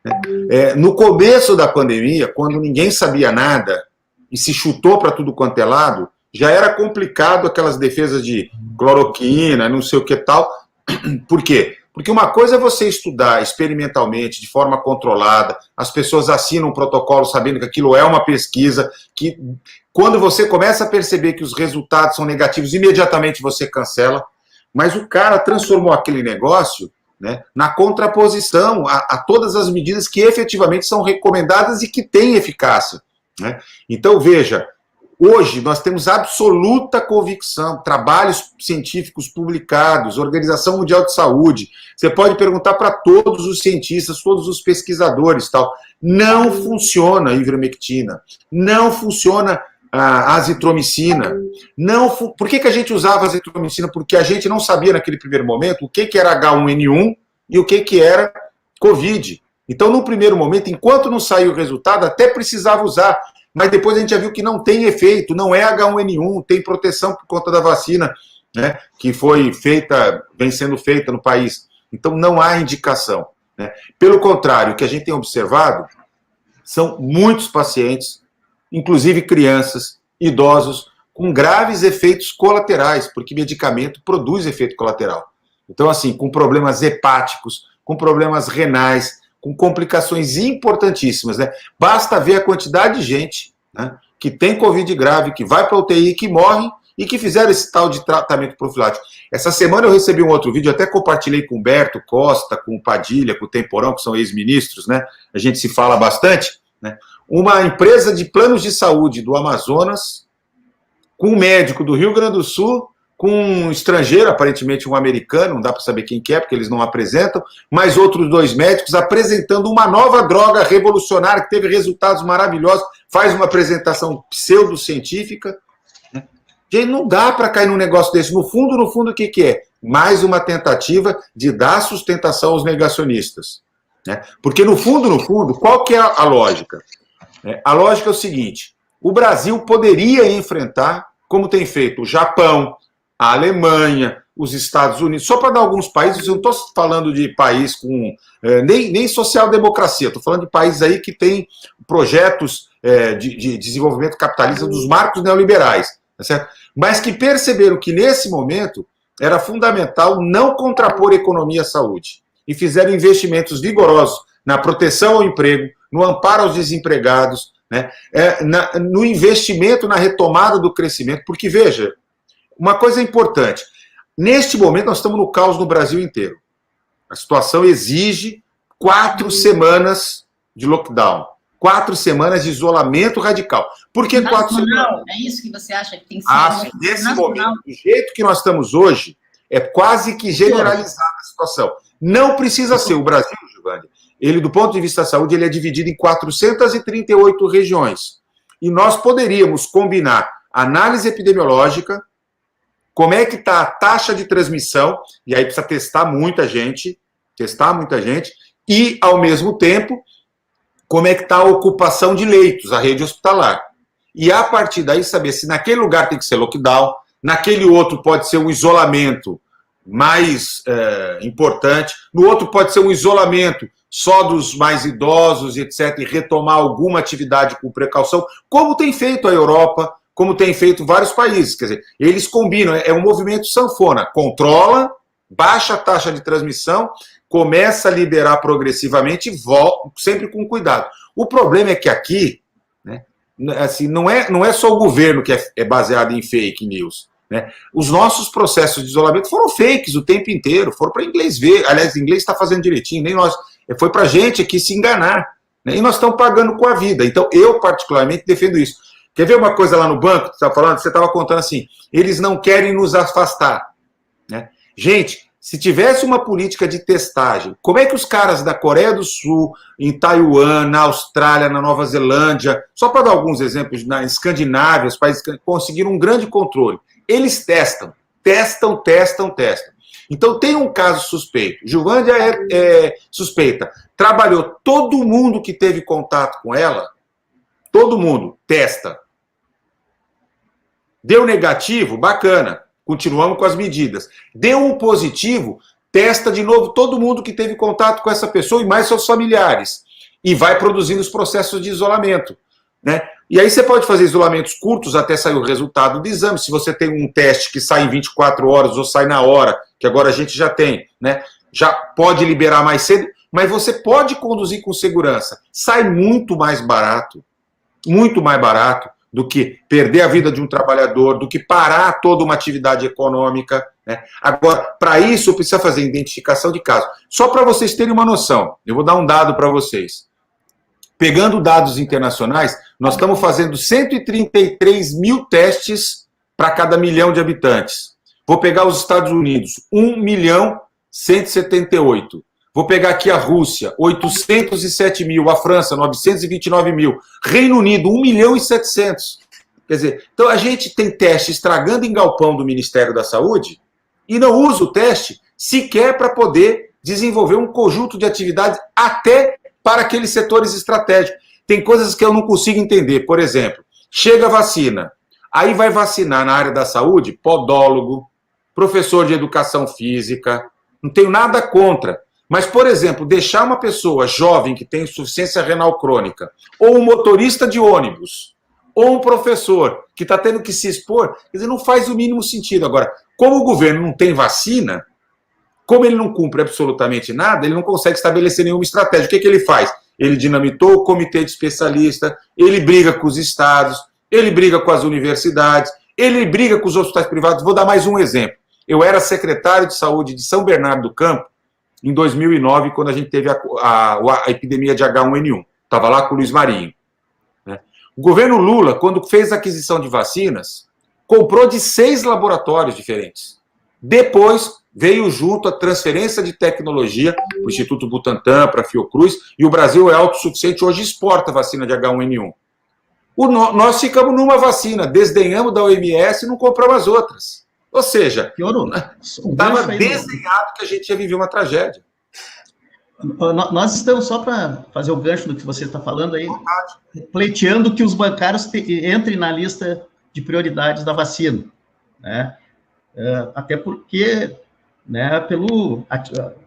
Né? No começo da pandemia, quando ninguém sabia nada e se chutou para tudo quanto é lado, já era complicado aquelas defesas de cloroquina, não sei o que tal. Por quê? Porque uma coisa é você estudar experimentalmente, de forma controlada, as pessoas assinam um protocolo sabendo que aquilo é uma pesquisa, que quando você começa a perceber que os resultados são negativos, imediatamente você cancela, mas o cara transformou aquele negócio, né, na contraposição a todas as medidas que efetivamente são recomendadas e que têm eficácia. Né? Então, veja, hoje nós temos absoluta convicção, trabalhos científicos publicados, Organização Mundial de Saúde, você pode perguntar para todos os cientistas, todos os pesquisadores, tal, não funciona a ivermectina, não funciona a azitromicina, por que a gente usava azitromicina? Porque a gente não sabia naquele primeiro momento o que era H1N1 e o que era Covid. Então, no primeiro momento, enquanto não saiu o resultado, até precisava usar. mas depois a gente já viu que não tem efeito, não é H1N1, tem proteção por conta da vacina, né, que vem sendo feita no país. Então não há indicação, né? Pelo contrário, o que a gente tem observado são muitos pacientes, inclusive crianças, idosos, com graves efeitos colaterais, porque medicamento produz efeito colateral. Então, assim, com problemas hepáticos, com problemas renais, com complicações importantíssimas, né? Basta ver a quantidade de gente, né, que tem Covid grave, que vai para a UTI, que morre e que fizeram esse tal de tratamento profilático. Essa semana eu recebi um outro vídeo, até compartilhei com o Humberto Costa, com o Padilha, com o Temporão, que são ex-ministros, né? A gente se fala bastante, né? Uma empresa de planos de saúde do Amazonas, com um médico do Rio Grande do Sul, com um estrangeiro, aparentemente um americano, não dá para saber quem que é, porque eles não apresentam, mais outros 2 médicos apresentando uma nova droga revolucionária que teve resultados maravilhosos, faz uma apresentação pseudocientífica. Gente, não dá para cair num negócio desse. No fundo, o que é? Mais uma tentativa de dar sustentação aos negacionistas, né? Porque no fundo, qual que é a lógica? A lógica é o seguinte: o Brasil poderia enfrentar, como tem feito o Japão, a Alemanha, os Estados Unidos, só para dar alguns países, eu não estou falando de país com nem social-democracia, estou falando de países aí que têm projetos de desenvolvimento capitalista dos marcos neoliberais, tá certo? Mas que perceberam que nesse momento era fundamental não contrapor economia à saúde e fizeram investimentos vigorosos na proteção ao emprego, no amparo aos desempregados, né, no investimento na retomada do crescimento, porque, veja, uma coisa importante, neste momento nós estamos no caos no Brasil inteiro. A situação exige 4 semanas de lockdown, 4 semanas de isolamento radical. Por que 4 semanas? É isso que você acha que tem que ser? Nesse momento, do jeito que nós estamos hoje, é quase que generalizada a situação. Não precisa ser. O Brasil, Giovanni, ele, do ponto de vista da saúde, ele é dividido em 438 regiões. E nós poderíamos combinar análise epidemiológica, como é que está a taxa de transmissão, e aí precisa testar muita gente, e, ao mesmo tempo, como é que está a ocupação de leitos, a rede hospitalar. E, a partir daí, saber se naquele lugar tem que ser lockdown, naquele outro pode ser um isolamento mais importante, no outro pode ser um isolamento só dos mais idosos, etc., e retomar alguma atividade com precaução, como tem feito a Europa, como tem feito vários países. Quer dizer, eles combinam, é um movimento sanfona, controla, baixa a taxa de transmissão, começa a liberar progressivamente e volta, sempre com cuidado. O problema é que aqui, né, assim, não é só o governo que é baseado em fake news, né? Os nossos processos de isolamento foram fakes o tempo inteiro, foram para inglês ver. Aliás, o inglês está fazendo direitinho, nem nós. Foi para a gente aqui se enganar, né? E nós estamos pagando com a vida. Então, eu particularmente defendo isso. Quer ver uma coisa lá no banco? Você estava contando assim, eles não querem nos afastar, né? Gente, se tivesse uma política de testagem, como é que os caras da Coreia do Sul, em Taiwan, na Austrália, na Nova Zelândia, só para dar alguns exemplos, na Escandinávia, os países conseguiram um grande controle. Eles testam. Então tem um caso suspeito. Gilvândia é suspeita. Trabalhou todo mundo que teve contato com ela, todo mundo testa. Deu negativo, bacana. Continuamos com as medidas. Deu um positivo, testa de novo todo mundo que teve contato com essa pessoa e mais seus familiares. E vai produzindo os processos de isolamento, né? E aí você pode fazer isolamentos curtos até sair o resultado do exame. Se você tem um teste que sai em 24 horas ou sai na hora, que agora a gente já tem, né? Já pode liberar mais cedo, mas você pode conduzir com segurança. Sai muito mais barato do que perder a vida de um trabalhador, do que parar toda uma atividade econômica, né? Agora, para isso, precisa fazer identificação de caso. Só para vocês terem uma noção, eu vou dar um dado para vocês. Pegando dados internacionais, nós estamos fazendo 133 mil testes para cada 1 milhão de habitantes. Vou pegar os Estados Unidos, 1.178.000. Vou pegar aqui a Rússia, 807 mil. A França, 929 mil. Reino Unido, 1.700.000. Quer dizer, então a gente tem teste estragando em galpão do Ministério da Saúde e não usa o teste sequer para poder desenvolver um conjunto de atividades até para aqueles setores estratégicos. Tem coisas que eu não consigo entender. Por exemplo, chega a vacina, aí vai vacinar na área da saúde, podólogo, professor de educação física, não tenho nada contra. Mas, por exemplo, deixar uma pessoa jovem que tem insuficiência renal crônica, ou um motorista de ônibus, ou um professor que está tendo que se expor, quer dizer, não faz o mínimo sentido. Agora, como o governo não tem vacina, como ele não cumpre absolutamente nada, ele não consegue estabelecer nenhuma estratégia. O que ele faz? Ele dinamitou o comitê de especialistas, ele briga com os estados, ele briga com as universidades, ele briga com os hospitais privados. Vou dar mais um exemplo. Eu era secretário de saúde de São Bernardo do Campo em 2009, quando a gente teve a epidemia de H1N1. Estava lá com o Luiz Marinho. Né? O governo Lula, quando fez a aquisição de vacinas, comprou de 6 laboratórios diferentes. Depois veio junto a transferência de tecnologia para o Instituto Butantan, para a Fiocruz, e o Brasil é autossuficiente, hoje exporta a vacina de H1N1. Nós ficamos numa vacina, desdenhamos da OMS e não compramos as outras. Ou seja, estava desenhado que a gente ia viver uma tragédia. Nós estamos, só para fazer o gancho do que você está falando aí, pleiteando que os bancários entrem na lista de prioridades da vacina, né? Até porque, né, a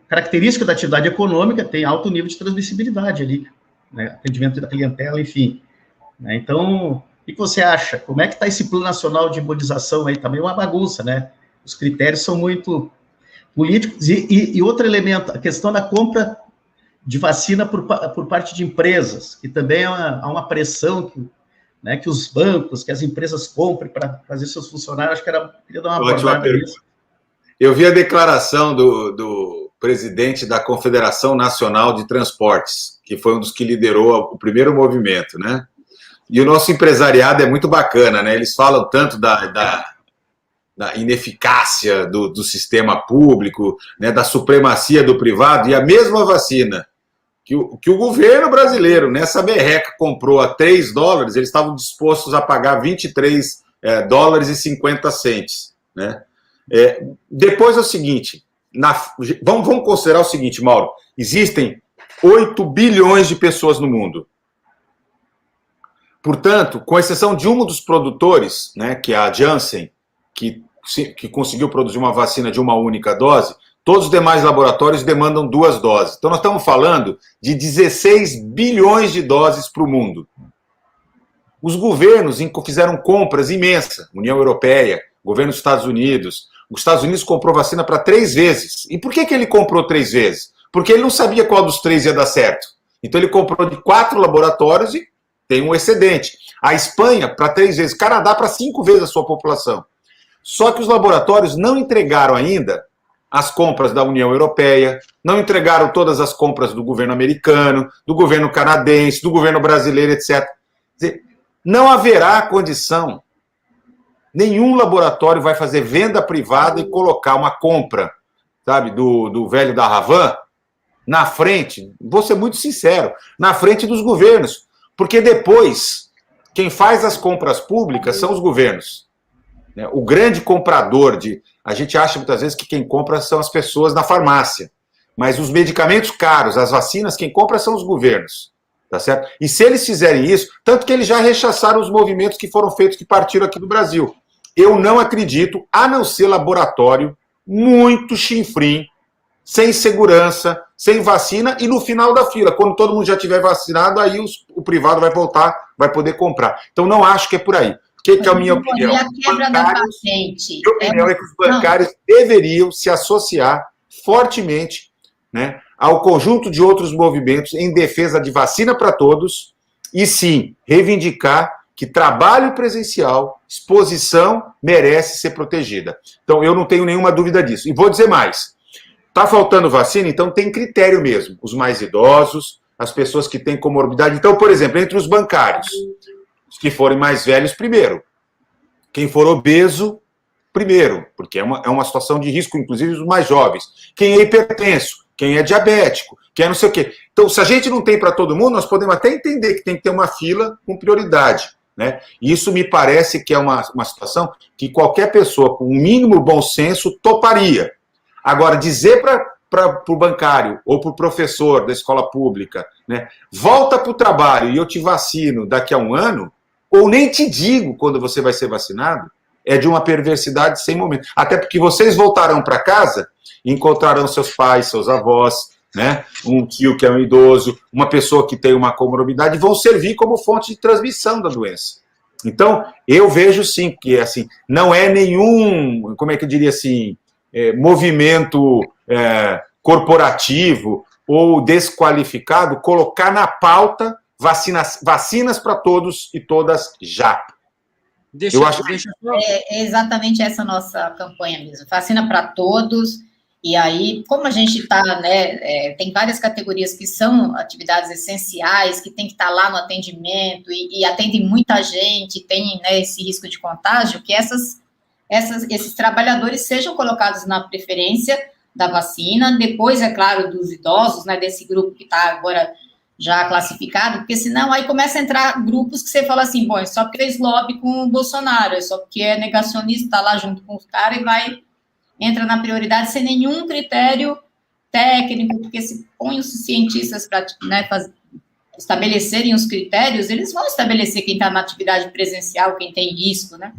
característica da atividade econômica tem alto nível de transmissibilidade ali, né, atendimento da clientela, enfim. Né? Então, o que você acha? Como é que está esse plano nacional de imunização aí? Também é uma bagunça, né? Os critérios são muito políticos. E outro elemento, a questão da compra de vacina por parte de empresas, que também há uma pressão que os bancos, que as empresas comprem para fazer seus funcionários. Acho que queria dar uma abordada nisso. Eu vi a declaração do presidente da Confederação Nacional de Transportes, que foi um dos que liderou o primeiro movimento, né? E o nosso empresariado é muito bacana, né? Eles falam tanto da ineficácia do sistema público, né? Da supremacia do privado, e a mesma vacina que o governo brasileiro, nessa merreca, comprou a $3, eles estavam dispostos a pagar $23,50, né? Depois é o seguinte, vamos considerar o seguinte, Mauro, existem 8 bilhões de pessoas no mundo. Portanto, com exceção de um dos produtores, né, que é a Janssen, que conseguiu produzir uma vacina de uma única dose, todos os demais laboratórios demandam 2 doses. Então, nós estamos falando de 16 bilhões de doses para o mundo. Os governos fizeram compras imensas, União Europeia, governo dos Estados Unidos. Os Estados Unidos comprou vacina para 3 vezes. E por que ele comprou 3 vezes? Porque ele não sabia qual dos 3 ia dar certo. Então, ele comprou de 4 laboratórios e tem um excedente. A Espanha, para 3 vezes. Canadá, para 5 vezes a sua população. Só que os laboratórios não entregaram ainda as compras da União Europeia, não entregaram todas as compras do governo americano, do governo canadense, do governo brasileiro, etc. Quer dizer, não haverá condição, nenhum laboratório vai fazer venda privada e colocar uma compra, sabe, do velho da Havan, na frente, vou ser muito sincero, na frente dos governos. Porque depois, quem faz as compras públicas são os governos. O grande comprador a gente acha muitas vezes que quem compra são as pessoas na farmácia. Mas os medicamentos caros, as vacinas, quem compra são os governos. Tá certo? E se eles fizerem isso, tanto que eles já rechaçaram os movimentos que foram feitos, que partiram aqui do Brasil. Eu não acredito, a não ser laboratório muito chinfrim, sem segurança, sem vacina, e no final da fila, quando todo mundo já tiver vacinado, aí o privado vai voltar, vai poder comprar. Então, não acho que é por aí. O que é a minha opinião? A quebra da patente. Minha opinião é que os bancários deveriam se associar fortemente, né, ao conjunto de outros movimentos em defesa de vacina para todos e, sim, reivindicar que trabalho presencial, exposição, merece ser protegida. Então, eu não tenho nenhuma dúvida disso. E vou dizer mais. Está faltando vacina, então tem critério mesmo. Os mais idosos, as pessoas que têm comorbidade. Então, por exemplo, entre os bancários, os que forem mais velhos, primeiro. Quem for obeso, primeiro, porque é uma situação de risco, inclusive os mais jovens. Quem é hipertenso, quem é diabético, quem é não sei o quê. Então, se a gente não tem para todo mundo, nós podemos até entender que tem que ter uma fila com prioridade, né? E isso me parece que é uma situação que qualquer pessoa com o mínimo bom senso toparia. Agora, dizer para para o bancário ou para o professor da escola pública, né? Volta para o trabalho e eu te vacino daqui a um ano, ou nem te digo quando você vai ser vacinado, é de uma perversidade sem momento. Até porque vocês voltarão para casa e encontrarão seus pais, seus avós, né? Um tio que é um idoso, uma pessoa que tem uma comorbidade, vão servir como fonte de transmissão da doença. Então, eu vejo sim que assim, não é nenhum, como é que eu diria assim, movimento corporativo ou desqualificado colocar na pauta vacinas para todos e todas já. Deixa É exatamente essa nossa campanha mesmo, vacina para todos. E aí, como a gente está, né, tem várias categorias que são atividades essenciais, que tem que estar lá no atendimento e atendem muita gente, tem, né, esse risco de contágio, que esses trabalhadores sejam colocados na preferência da vacina, depois, é claro, dos idosos, né, desse grupo que está agora já classificado, porque senão aí começa a entrar grupos que você fala assim, bom, é só porque fez lobby com o Bolsonaro, é só porque é negacionista, está lá junto com os caras e entra na prioridade sem nenhum critério técnico, porque se põe os cientistas para, né, estabelecerem os critérios, eles vão estabelecer quem está na atividade presencial, quem tem risco, né?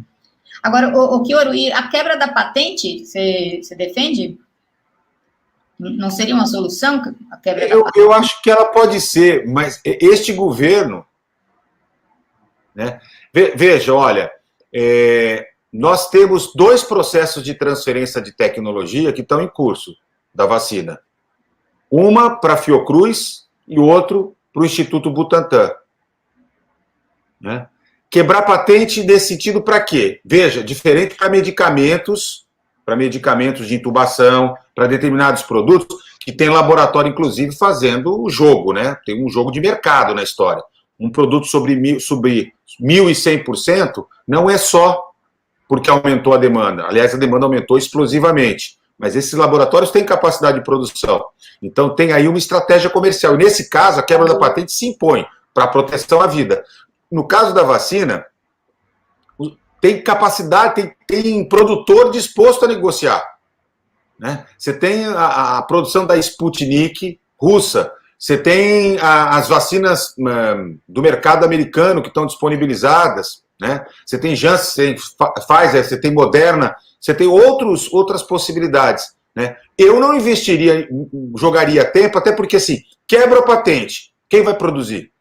Agora, o Chioro, e a quebra da patente, você defende? Não seria uma solução a quebra da patente? Eu acho que ela pode ser, mas este governo, né? Veja, olha, nós temos 2 processos de transferência de tecnologia que estão em curso da vacina. Uma para a Fiocruz e outro para o Instituto Butantan. Né? Quebrar patente nesse sentido para quê? Veja, diferente para medicamentos de intubação, para determinados produtos, que tem laboratório, inclusive, fazendo o jogo, né? Tem um jogo de mercado na história. Um produto sobre 1.100% não é só porque aumentou a demanda. Aliás, a demanda aumentou explosivamente. Mas esses laboratórios têm capacidade de produção. Então, tem aí uma estratégia comercial. E, nesse caso, a quebra da patente se impõe para a proteção à vida. No caso da vacina, tem capacidade, tem produtor disposto a negociar. Né? Você tem a produção da Sputnik russa, você tem as vacinas do mercado americano que estão disponibilizadas, né? Você tem Janssen, você tem Pfizer, você tem Moderna, você tem outras possibilidades. Né? Eu não jogaria tempo, até porque, assim, quebra a patente, quem vai produzir?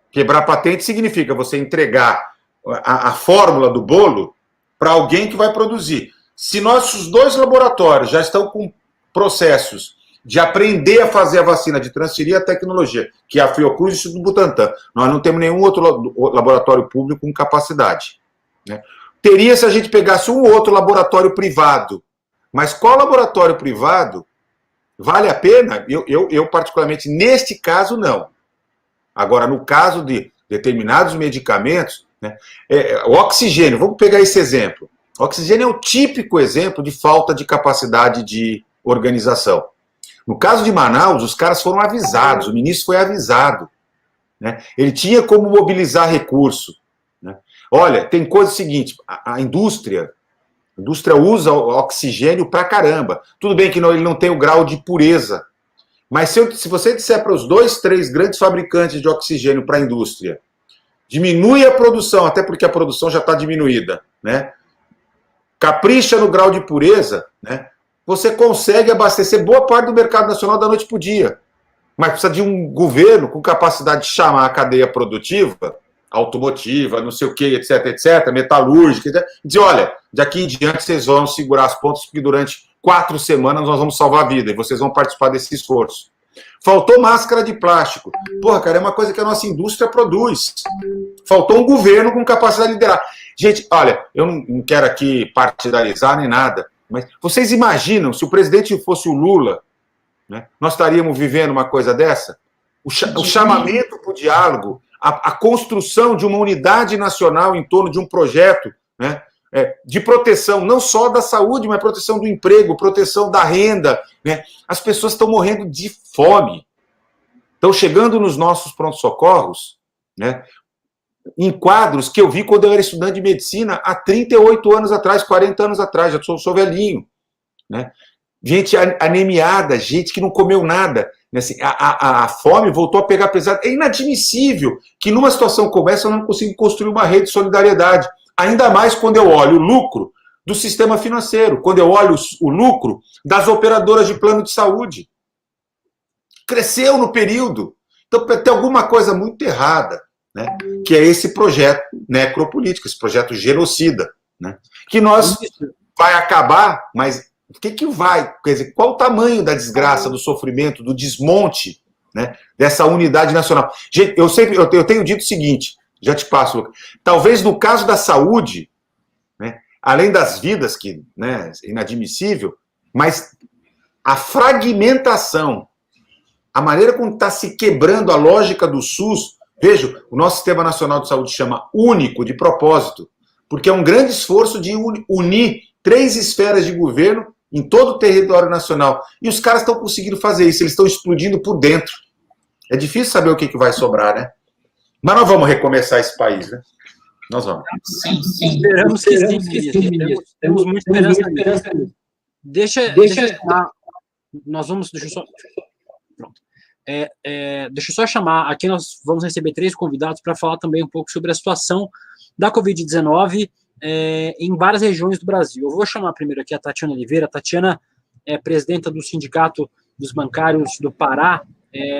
Quebrar a patente significa você entregar a fórmula do bolo para alguém que vai produzir. Se nossos 2 laboratórios já estão com processos de aprender a fazer a vacina, de transferir a tecnologia, que é a Fiocruz e o Instituto Butantan, nós não temos nenhum outro laboratório público com capacidade. Né? Teria se a gente pegasse um outro laboratório privado. Mas qual laboratório privado vale a pena? Eu particularmente, neste caso, não. Agora, no caso de determinados medicamentos, né, o oxigênio, vamos pegar esse exemplo. O oxigênio é o típico exemplo de falta de capacidade de organização. No caso de Manaus, os caras foram avisados, o ministro foi avisado. Né? Ele tinha como mobilizar recurso. Né? Olha, tem coisa seguinte, a indústria usa oxigênio pra caramba. Tudo bem que ele não tem o grau de pureza, mas se você disser para os 2, 3 grandes fabricantes de oxigênio para a indústria, diminui a produção, até porque a produção já está diminuída, né? Capricha no grau de pureza, né? Você consegue abastecer boa parte do mercado nacional da noite para o dia. Mas precisa de um governo com capacidade de chamar a cadeia produtiva, automotiva, não sei o que, etc, metalúrgica, etc, e dizer, olha, daqui em diante vocês vão segurar as pontas, porque durante 4 semanas nós vamos salvar a vida, e vocês vão participar desse esforço. Faltou máscara de plástico. Porra, cara, é uma coisa que a nossa indústria produz. Faltou um governo com capacidade de liderar. Gente, olha, eu não quero aqui partidarizar nem nada, mas vocês imaginam se o presidente fosse o Lula, né, nós estaríamos vivendo uma coisa dessa? O chamamento para o diálogo, a construção de uma unidade nacional em torno de um projeto, né, de proteção, não só da saúde, mas proteção do emprego, proteção da renda. Né? As pessoas estão morrendo de fome. Estão chegando nos nossos pronto-socorros, né, em quadros que eu vi quando eu era estudante de medicina há 38 anos atrás, 40 anos atrás, já sou velhinho. Né? gente anemiada, gente que não comeu nada. Assim, a fome voltou a pegar pesado. É inadmissível que numa situação como essa eu não consiga construir uma rede de solidariedade. Ainda mais quando eu olho o lucro do sistema financeiro, quando eu olho o lucro das operadoras de plano de saúde. Cresceu no período. Então tem alguma coisa muito errada, né? Que é esse projeto necropolítico, esse projeto genocida, né? Que nós vai acabar, mas o que vai? Quer dizer, qual o tamanho da desgraça, do sofrimento, do desmonte, né, dessa unidade nacional? Gente, eu tenho dito o seguinte, já te passo, Lucas. Talvez no caso da saúde, né, além das vidas, que, né, é inadmissível, mas a fragmentação, a maneira como está se quebrando a lógica do SUS. Veja, o nosso Sistema Nacional de Saúde chama único de propósito, porque é um grande esforço de unir 3 esferas de governo em todo o território nacional. E os caras estão conseguindo fazer isso, eles estão explodindo por dentro. É difícil saber o que vai sobrar, né? Mas nós vamos recomeçar esse país, né? Nós vamos. Sim. Esperamos que sim. Temos muita esperança. Deixa eu chamar. Nós vamos. Deixa eu só. Pronto. Deixa eu só chamar. Aqui nós vamos receber 3 convidados para falar também um pouco sobre a situação da Covid-19 em várias regiões do Brasil. Eu vou chamar primeiro aqui a Tatiana Oliveira. A Tatiana é presidenta do Sindicato dos Bancários do Pará.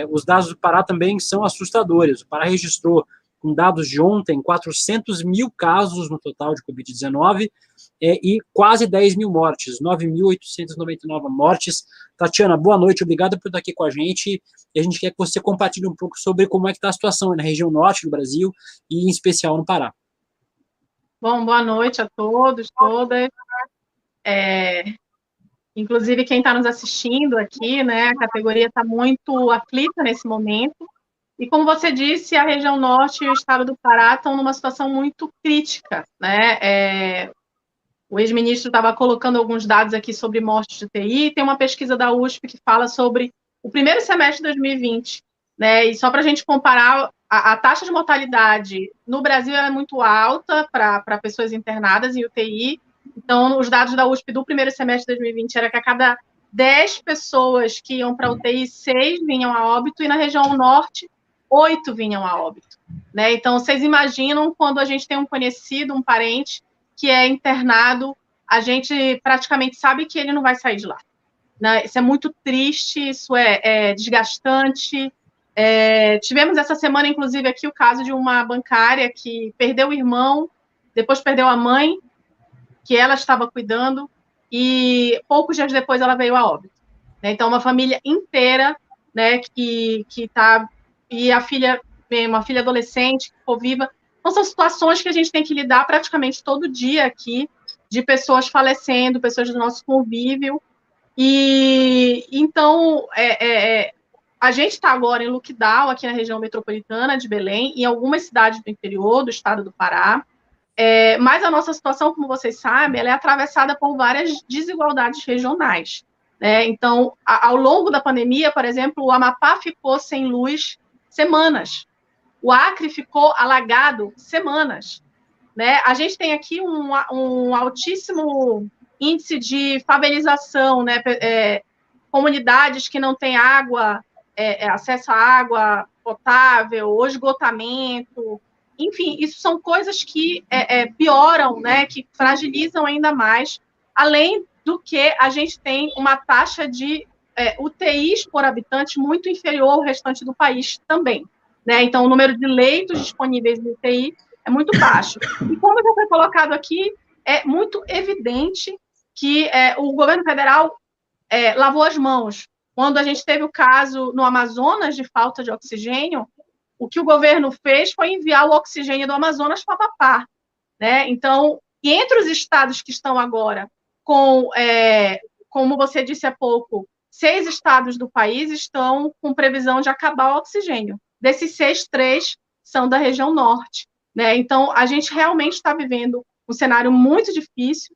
Os dados do Pará também são assustadores. O Pará registrou, com dados de ontem, 400 mil casos no total de Covid-19 e quase 10 mil mortes, 9.899 mortes. Tatiana, boa noite, obrigado por estar aqui com a gente. E a gente quer que você compartilhe um pouco sobre como é que está a situação na região norte do Brasil e, em especial, no Pará. Bom, boa noite a todos, todas. Inclusive, quem está nos assistindo aqui, né, a categoria está muito aflita nesse momento. E, como você disse, a região norte e o estado do Pará estão numa situação muito crítica, né? O ex-ministro estava colocando alguns dados aqui sobre mortes de UTI, tem uma pesquisa da USP que fala sobre o primeiro semestre de 2020, né? E só para a gente comparar, a taxa de mortalidade no Brasil é muito alta para pessoas internadas em UTI. Então, os dados da USP do primeiro semestre de 2020 era que a cada 10 pessoas que iam para a UTI, 6 vinham a óbito, e na região norte, 8 vinham a óbito, né? Então, vocês imaginam quando a gente tem um conhecido, um parente, que é internado, a gente praticamente sabe que ele não vai sair de lá, né? Isso é muito triste, isso é desgastante. Tivemos essa semana, inclusive, aqui o caso de uma bancária que perdeu o irmão, depois perdeu a mãe, que ela estava cuidando, e poucos dias depois ela veio a óbito, né? Então, uma família inteira, né, que está... E a filha, uma filha adolescente, que ficou viva. Então, são situações que a gente tem que lidar praticamente todo dia aqui, de pessoas falecendo, pessoas do nosso convívio. E, então, a gente está agora em lockdown, aqui na região metropolitana de Belém, em algumas cidades do interior do estado do Pará. Mas a nossa situação, como vocês sabem, ela é atravessada por várias desigualdades regionais, né? Então, ao longo da pandemia, por exemplo, o Amapá ficou sem luz semanas. O Acre ficou alagado semanas, né? A gente tem aqui um altíssimo índice de favelização, né? Comunidades que não têm água, acesso à água potável, ou esgotamento. Enfim, isso são coisas que pioram, né? Que fragilizam ainda mais, além do que a gente tem uma taxa de UTIs por habitante muito inferior ao restante do país também, né? Então, o número de leitos disponíveis de UTI é muito baixo. E como já foi colocado aqui, é muito evidente que o governo federal lavou as mãos. Quando a gente teve o caso no Amazonas de falta de oxigênio, o que o governo fez foi enviar o oxigênio do Amazonas para o Amapá, né? Então, entre os estados que estão agora com, como você disse há pouco, 6 estados do país estão com previsão de acabar o oxigênio. Desses 6, 3 são da região norte, né? Então, a gente realmente está vivendo um cenário muito difícil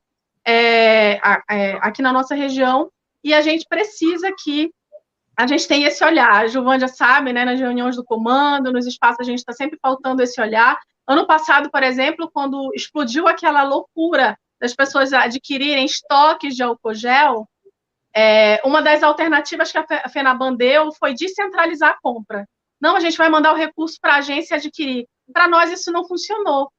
aqui na nossa região, e a gente precisa que a gente tenha esse olhar. A Giovândia sabe, né, nas reuniões do comando, nos espaços, a gente está sempre faltando esse olhar. Ano passado, por exemplo, quando explodiu aquela loucura das pessoas adquirirem estoques de álcool gel, uma das alternativas que a FENABAN deu foi descentralizar a compra. Não, a gente vai mandar o recurso para a agência adquirir. Para nós, isso não funcionou,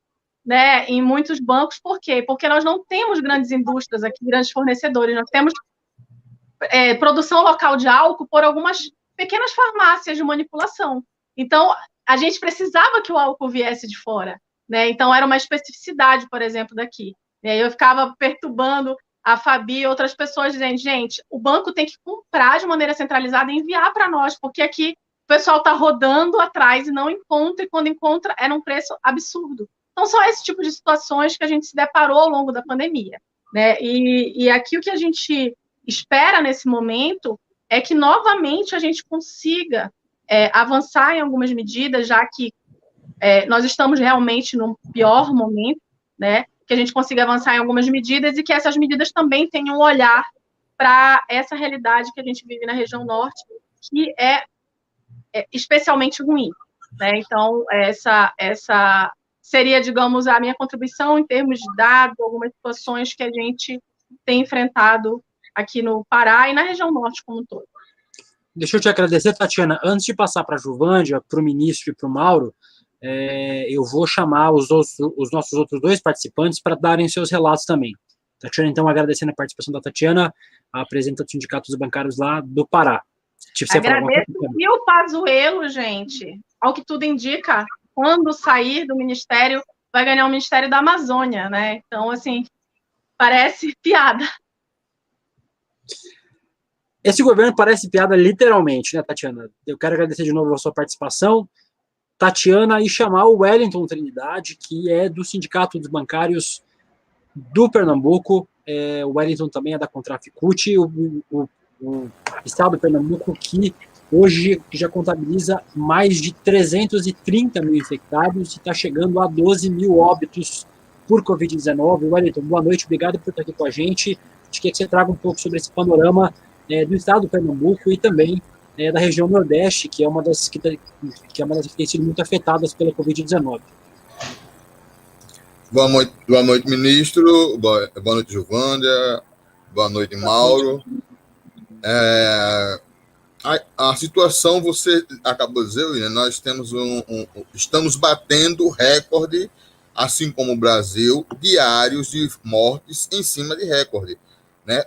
né, em muitos bancos. Por quê? Porque nós não temos grandes indústrias aqui, grandes fornecedores. Nós temos produção local de álcool por algumas pequenas farmácias de manipulação. Então, a gente precisava que o álcool viesse de fora, né? Então, era uma especificidade, por exemplo, daqui. E aí eu ficava perturbando a Fabi e outras pessoas, dizendo, gente, o banco tem que comprar de maneira centralizada e enviar para nós, porque aqui o pessoal está rodando atrás e não encontra, e quando encontra, é num preço absurdo. Então, são esse tipo de situações que a gente se deparou ao longo da pandemia, né? E aqui o que a gente espera nesse momento é que, novamente, a gente consiga avançar em algumas medidas, já que nós estamos realmente num pior momento, né? Que a gente consiga avançar em algumas medidas e que essas medidas também tenham um olhar para essa realidade que a gente vive na região norte, que é especialmente ruim, né? Então, essa seria, digamos, a minha contribuição em termos de dados, algumas situações que a gente tem enfrentado aqui no Pará e na região norte como um todo. Deixa eu te agradecer, Tatiana. Antes de passar para a Juvândia, para o ministro e para o Mauro, eu vou chamar os nossos outros dois participantes para darem seus relatos também. Tatiana, então, agradecendo a participação da Tatiana, a presidenta do Sindicato dos Bancários lá do Pará. Agradeço o Pazuello, gente. Ao que tudo indica, quando sair do Ministério, vai ganhar o Ministério da Amazônia, né? Então, assim, parece piada. Esse governo parece piada literalmente, né, Tatiana? Eu quero agradecer de novo a sua participação, Tatiana, e chamar o Wellington Trindade, que é do Sindicato dos Bancários do Pernambuco. O Wellington também é da Contraficute, o estado do Pernambuco, que hoje já contabiliza mais de 330 mil infectados e está chegando a 12 mil óbitos por Covid-19. Wellington, boa noite, obrigado por estar aqui com a gente. Acho que você traga um pouco sobre esse panorama do estado do Pernambuco e também da região Nordeste, que é uma das que tem sido muito afetadas pela Covid-19. Boa noite, ministro. Boa noite, Juvândia. Boa noite, Mauro. A situação, você acabou de dizer, William, nós temos estamos batendo recorde, assim como o Brasil, diários de mortes em cima de recorde. Né?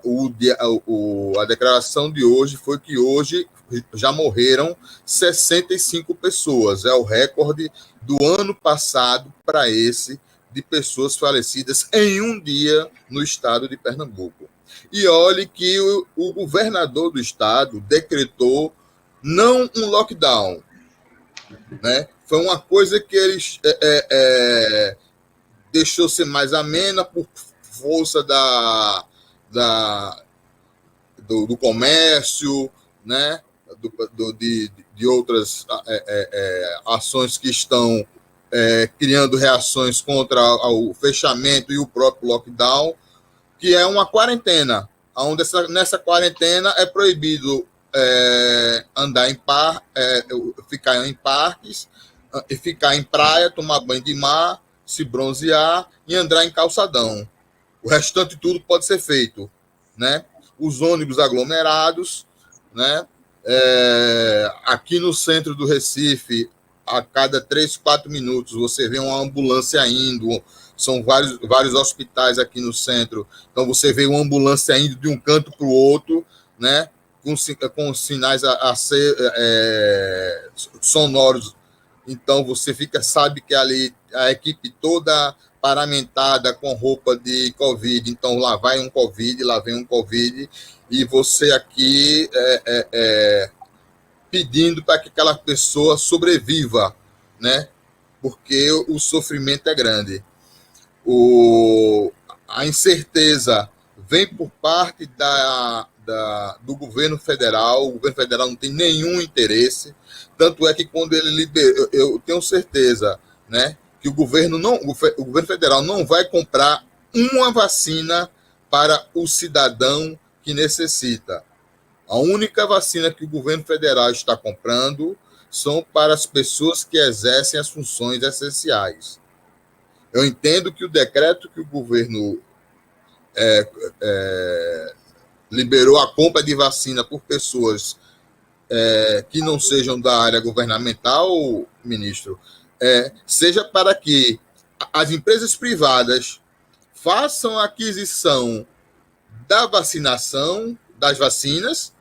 A declaração de hoje foi que hoje já morreram 65 pessoas. É o recorde do ano passado para esse, de pessoas falecidas em um dia no estado de Pernambuco. E olhe que o governador do estado decretou não um lockdown, né? Foi uma coisa que eles deixou ser mais amena por força do comércio, né? de outras ações que estão criando reações contra o fechamento e o próprio lockdown, que é uma quarentena, onde nessa quarentena é proibido andar ficar em parques, ficar em praia, tomar banho de mar, se bronzear e andar em calçadão. O restante tudo pode ser feito, né? Os ônibus aglomerados, né? Aqui no centro do Recife, a cada 3, 4 minutos, você vê uma ambulância indo. São vários hospitais aqui no centro. Então, você vê uma ambulância indo de um canto para o outro, né? Com sinais a ser sonoros. Então, você sabe que ali a equipe toda paramentada com roupa de Covid. Então, lá vai um Covid, lá vem um Covid. E você aqui pedindo para que aquela pessoa sobreviva, né? Porque o sofrimento é grande. A incerteza vem por parte do governo federal. O governo federal não tem nenhum interesse. Tanto é que quando ele liberou, eu tenho certeza, né, que o governo federal não vai comprar uma vacina para o cidadão que necessita. A única vacina que o governo federal está comprando são para as pessoas que exercem as funções essenciais. Eu entendo que o decreto que o governo liberou a compra de vacina por pessoas que não sejam da área governamental, ministro, seja para que as empresas privadas façam a aquisição da vacinação, das vacinas,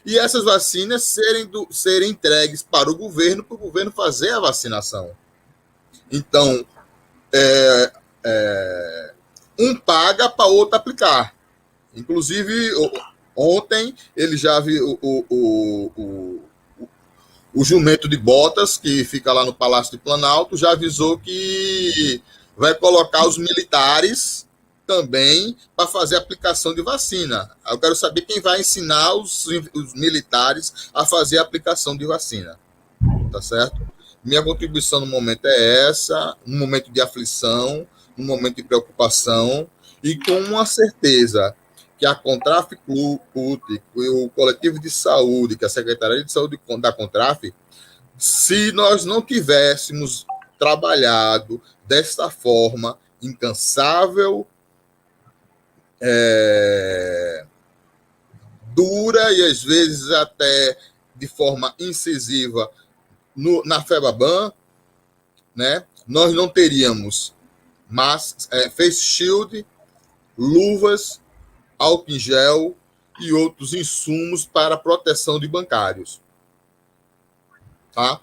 e essas vacinas serem entregues para o governo fazer a vacinação. Então, um paga para outro aplicar. Inclusive, ontem, ele já viu o jumento de Botas, que fica lá no Palácio do Planalto, já avisou que vai colocar os militares também para fazer aplicação de vacina. Eu quero saber quem vai ensinar os militares a fazer a aplicação de vacina. Tá certo? Minha contribuição no momento é essa, um momento de aflição, um momento de preocupação, e com uma certeza que a Contraf CUT, o coletivo de saúde, que a Secretaria de Saúde da Contraf, se nós não tivéssemos trabalhado desta forma incansável, dura e às vezes até de forma incisiva na FEBABAN, né, nós não teríamos face shield, luvas, álcool em gel e outros insumos para proteção de bancários. Tá?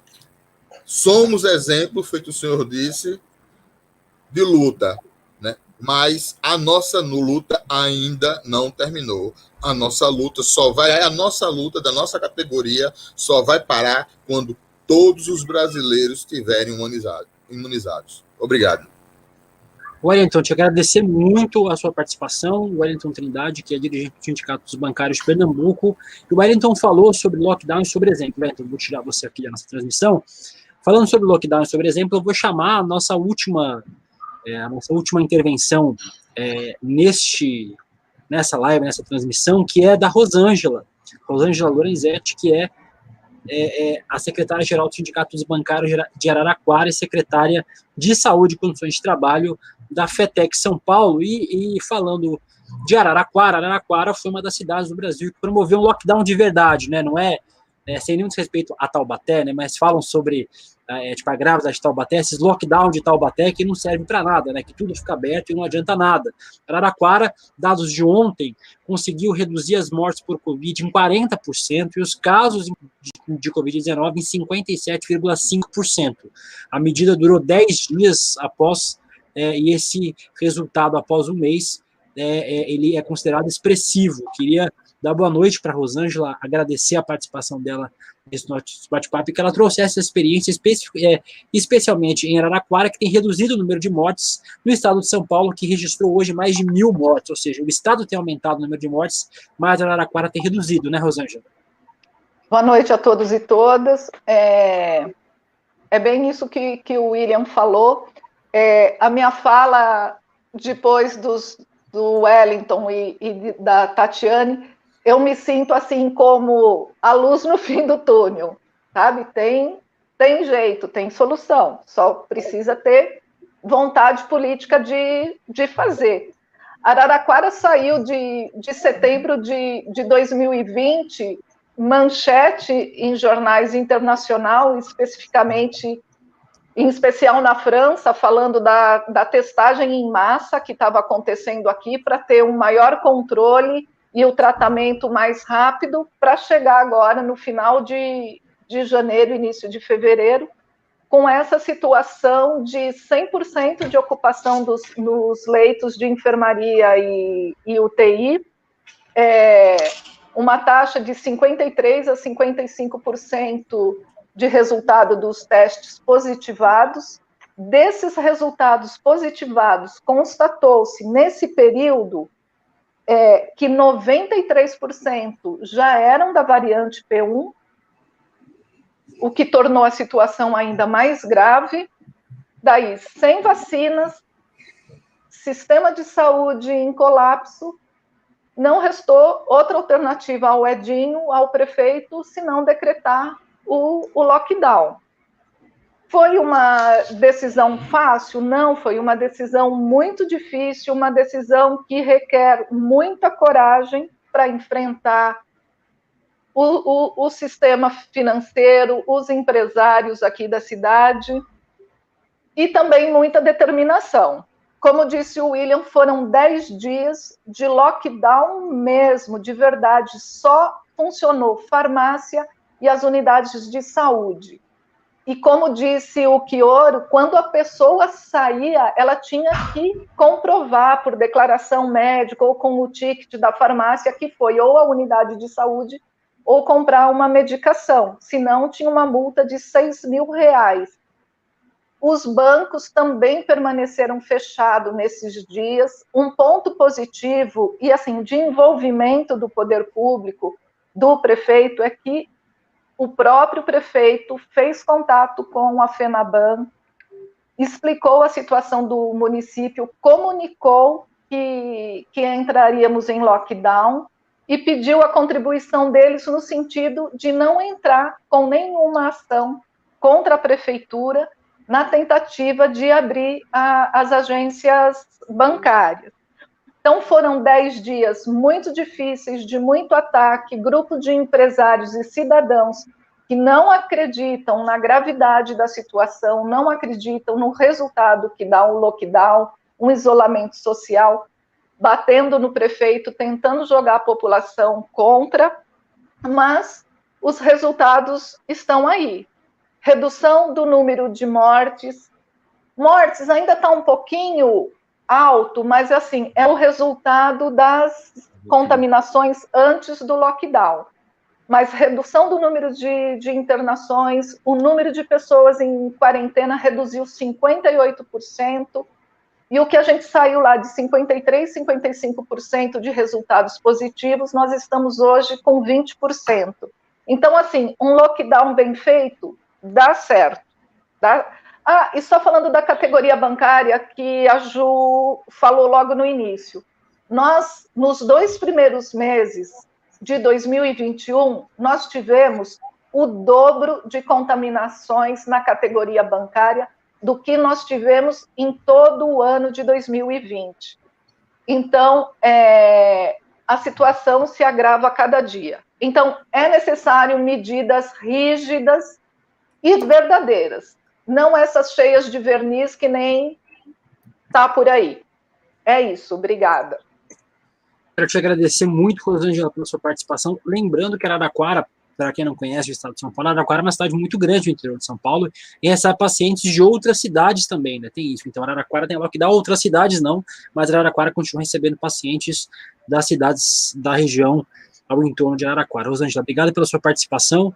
Somos exemplo, feito o senhor disse, de luta, né? Mas a nossa luta ainda não terminou. A nossa luta da nossa categoria só vai parar quando todos os brasileiros estiverem imunizados. Obrigado. Wellington, te agradecer muito a sua participação, o Wellington Trindade, que é dirigente do Sindicato dos Bancários de Pernambuco, e o Wellington falou sobre lockdown e sobre exemplo. Wellington, vou tirar você aqui da nossa transmissão. Falando sobre lockdown e sobre exemplo, eu vou chamar a nossa última intervenção nessa live, nessa transmissão, que é da Rosângela Lorenzetti, que é a secretária-geral do Sindicato dos Bancários de Araraquara e secretária de Saúde e Condições de Trabalho da FETEC São Paulo. E falando de Araraquara foi uma das cidades do Brasil que promoveu um lockdown de verdade, né? Não sem nenhum desrespeito a Taubaté, né? Mas falam sobre a grávida de Taubaté, esses lockdown de Taubaté que não servem para nada, né? Que tudo fica aberto e não adianta nada. Araraquara, dados de ontem, conseguiu reduzir as mortes por Covid em 40% e os casos de Covid-19 em 57,5%. A medida durou 10 dias após, e esse resultado após um mês, ele é considerado expressivo. Queria dar boa noite para a Rosângela, agradecer a participação dela nesse nosso bate-papo e que ela trouxesse essa experiência, especialmente em Araraquara, que tem reduzido o número de mortes, no estado de São Paulo, que registrou hoje mais de 1.000 mortes, ou seja, o estado tem aumentado o número de mortes, mas Araraquara tem reduzido, né, Rosângela? Boa noite a todos e todas. É bem isso que o William falou. A minha fala, depois do Wellington e da Tatiane, eu me sinto assim como a luz no fim do túnel, sabe? Tem jeito, tem solução, só precisa ter vontade política de fazer. Araraquara saiu de setembro de 2020, manchete em jornais internacionais, em especial na França, falando da testagem em massa que estava acontecendo aqui para ter um maior controle e o tratamento mais rápido para chegar agora no final de janeiro, início de fevereiro, com essa situação de 100% de ocupação nos leitos de enfermaria e UTI, uma taxa de 53% a 55% de resultado dos testes positivados. Desses resultados positivados, constatou-se nesse período que 93% já eram da variante P1, o que tornou a situação ainda mais grave. Daí, sem vacinas, sistema de saúde em colapso, não restou outra alternativa ao Edinho, ao prefeito, senão decretar o lockdown. Foi uma decisão fácil? Não, foi uma decisão muito difícil, uma decisão que requer muita coragem, para enfrentar o sistema financeiro, os empresários aqui da cidade, e também muita determinação. Como disse o William, foram 10 dias de lockdown mesmo, de verdade, só funcionou farmácia e as unidades de saúde. E como disse o Chioro, quando a pessoa saía, ela tinha que comprovar por declaração médica ou com o ticket da farmácia que foi ou a unidade de saúde ou comprar uma medicação, senão tinha uma multa de R$6.000. Os bancos também permaneceram fechados nesses dias. Um ponto positivo e assim de envolvimento do poder público, do prefeito, é que o próprio prefeito fez contato com a FENABAN, explicou a situação do município, comunicou que entraríamos em lockdown e pediu a contribuição deles no sentido de não entrar com nenhuma ação contra a prefeitura na tentativa de abrir as agências bancárias. Então, foram 10 dias muito difíceis, de muito ataque, grupo de empresários e cidadãos que não acreditam na gravidade da situação, não acreditam no resultado que dá um lockdown, um isolamento social, batendo no prefeito, tentando jogar a população contra, mas os resultados estão aí. Redução do número de mortes ainda está um pouquinho alto, mas assim, é o resultado das contaminações antes do lockdown. Mas redução do número de internações, o número de pessoas em quarentena reduziu 58%, e o que a gente saiu lá de 53%, 55% de resultados positivos, nós estamos hoje com 20%. Então, assim, um lockdown bem feito dá certo. Tá? E só falando da categoria bancária, que a Ju falou logo no início. Nós, nos 2 primeiros meses de 2021, nós tivemos o dobro de contaminações na categoria bancária do que nós tivemos em todo o ano de 2020. Então, a situação se agrava a cada dia. Então, é necessário medidas rígidas e verdadeiras, não essas cheias de verniz que nem tá por aí. É isso, obrigada. Quero te agradecer muito, Rosângela, pela sua participação. Lembrando que Araraquara, para quem não conhece o estado de São Paulo, Araraquara é uma cidade muito grande no interior de São Paulo e recebe pacientes de outras cidades também, né? Tem isso. Então, Araraquara tem lockdown, outras cidades não, mas Araraquara continua recebendo pacientes das cidades da região ao entorno de Araraquara. Rosângela, obrigado pela sua participação.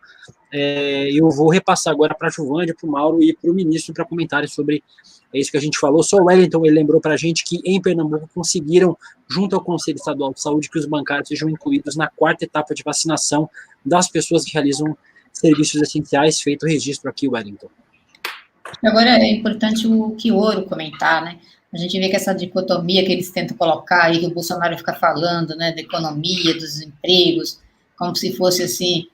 Eu vou repassar agora para a Juvândia, para o Mauro e para o ministro para comentarem sobre isso que a gente falou. Só o Wellington, ele lembrou para a gente que em Pernambuco conseguiram, junto ao Conselho Estadual de Saúde, que os bancários sejam incluídos na 4ª etapa de vacinação das pessoas que realizam serviços essenciais. Feito o registro aqui, Wellington. Agora é importante o Chioro comentar, né? A gente vê que essa dicotomia que eles tentam colocar aí, que o Bolsonaro fica falando, né, da economia, dos empregos, como se fosse assim,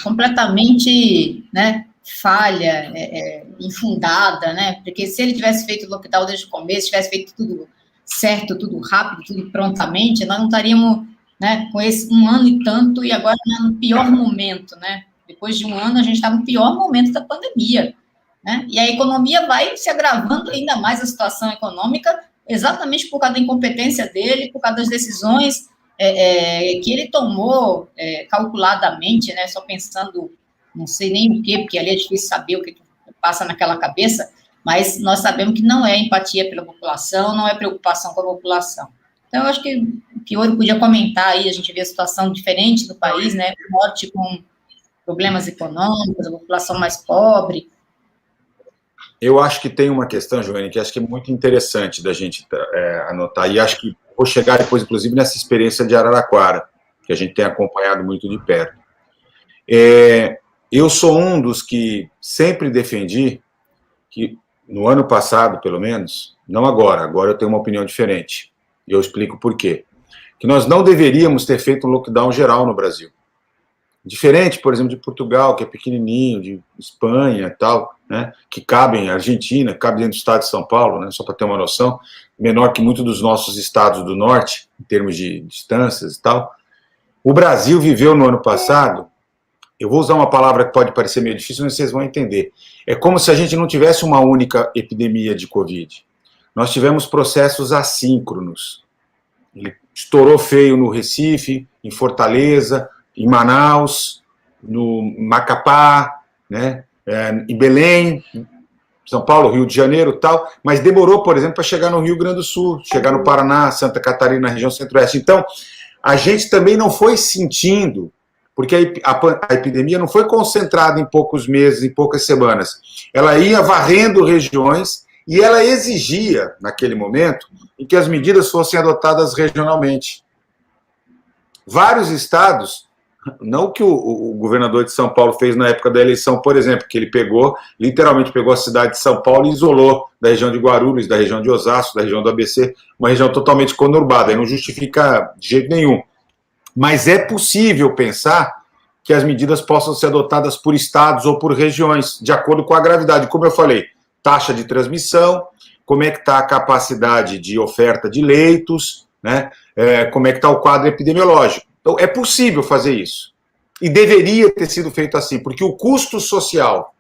completamente, né, falha, infundada, né, porque se ele tivesse feito o lockdown desde o começo, tivesse feito tudo certo, tudo rápido, tudo prontamente, nós não estaríamos, né, com esse 1 ano e tanto, e agora no pior momento, né, depois de 1 ano a gente está no pior momento da pandemia, né, e a economia vai se agravando ainda mais, a situação econômica, exatamente por causa da incompetência dele, por causa das decisões que ele tomou calculadamente, né, só pensando, não sei nem o quê, porque ali é difícil saber o que passa naquela cabeça, mas nós sabemos que não é empatia pela população, não é preocupação com a população. Então, eu acho que o Chioro podia comentar aí, a gente vê a situação diferente do país, né, o norte com problemas econômicos, a população mais pobre. Eu acho que tem uma questão, Joane, que acho que é muito interessante da gente anotar, e acho que vou chegar depois, inclusive, nessa experiência de Araraquara, que a gente tem acompanhado muito de perto. Eu sou um dos que sempre defendi que, no ano passado, pelo menos, não agora eu tenho uma opinião diferente, e eu explico por quê. Que nós não deveríamos ter feito um lockdown geral no Brasil. Diferente, por exemplo, de Portugal, que é pequenininho, de Espanha e tal, né, que cabem, Argentina, cabe dentro do estado de São Paulo, né, só para ter uma noção, menor que muitos dos nossos estados do norte, em termos de distâncias e tal. O Brasil viveu no ano passado, eu vou usar uma palavra que pode parecer meio difícil, mas vocês vão entender. É como se a gente não tivesse uma única epidemia de Covid. Nós tivemos processos assíncronos. Ele estourou feio no Recife, em Fortaleza, em Manaus, no Macapá, né, em Belém, São Paulo, Rio de Janeiro e tal, mas demorou, por exemplo, para chegar no Rio Grande do Sul, chegar no Paraná, Santa Catarina, na região centro-oeste. Então, a gente também não foi sentindo, porque a epidemia não foi concentrada em poucos meses, em poucas semanas. Ela ia varrendo regiões e ela exigia, naquele momento, em que as medidas fossem adotadas regionalmente. Vários estados, não o que o governador de São Paulo fez na época da eleição, por exemplo, que ele literalmente pegou a cidade de São Paulo e isolou da região de Guarulhos, da região de Osasco, da região do ABC, uma região totalmente conurbada, aí não justifica de jeito nenhum. Mas é possível pensar que as medidas possam ser adotadas por estados ou por regiões, de acordo com a gravidade. Como eu falei, taxa de transmissão, como é que está a capacidade de oferta de leitos, né? Como é que está o quadro epidemiológico. Então, é possível fazer isso. E deveria ter sido feito assim, porque o custo social,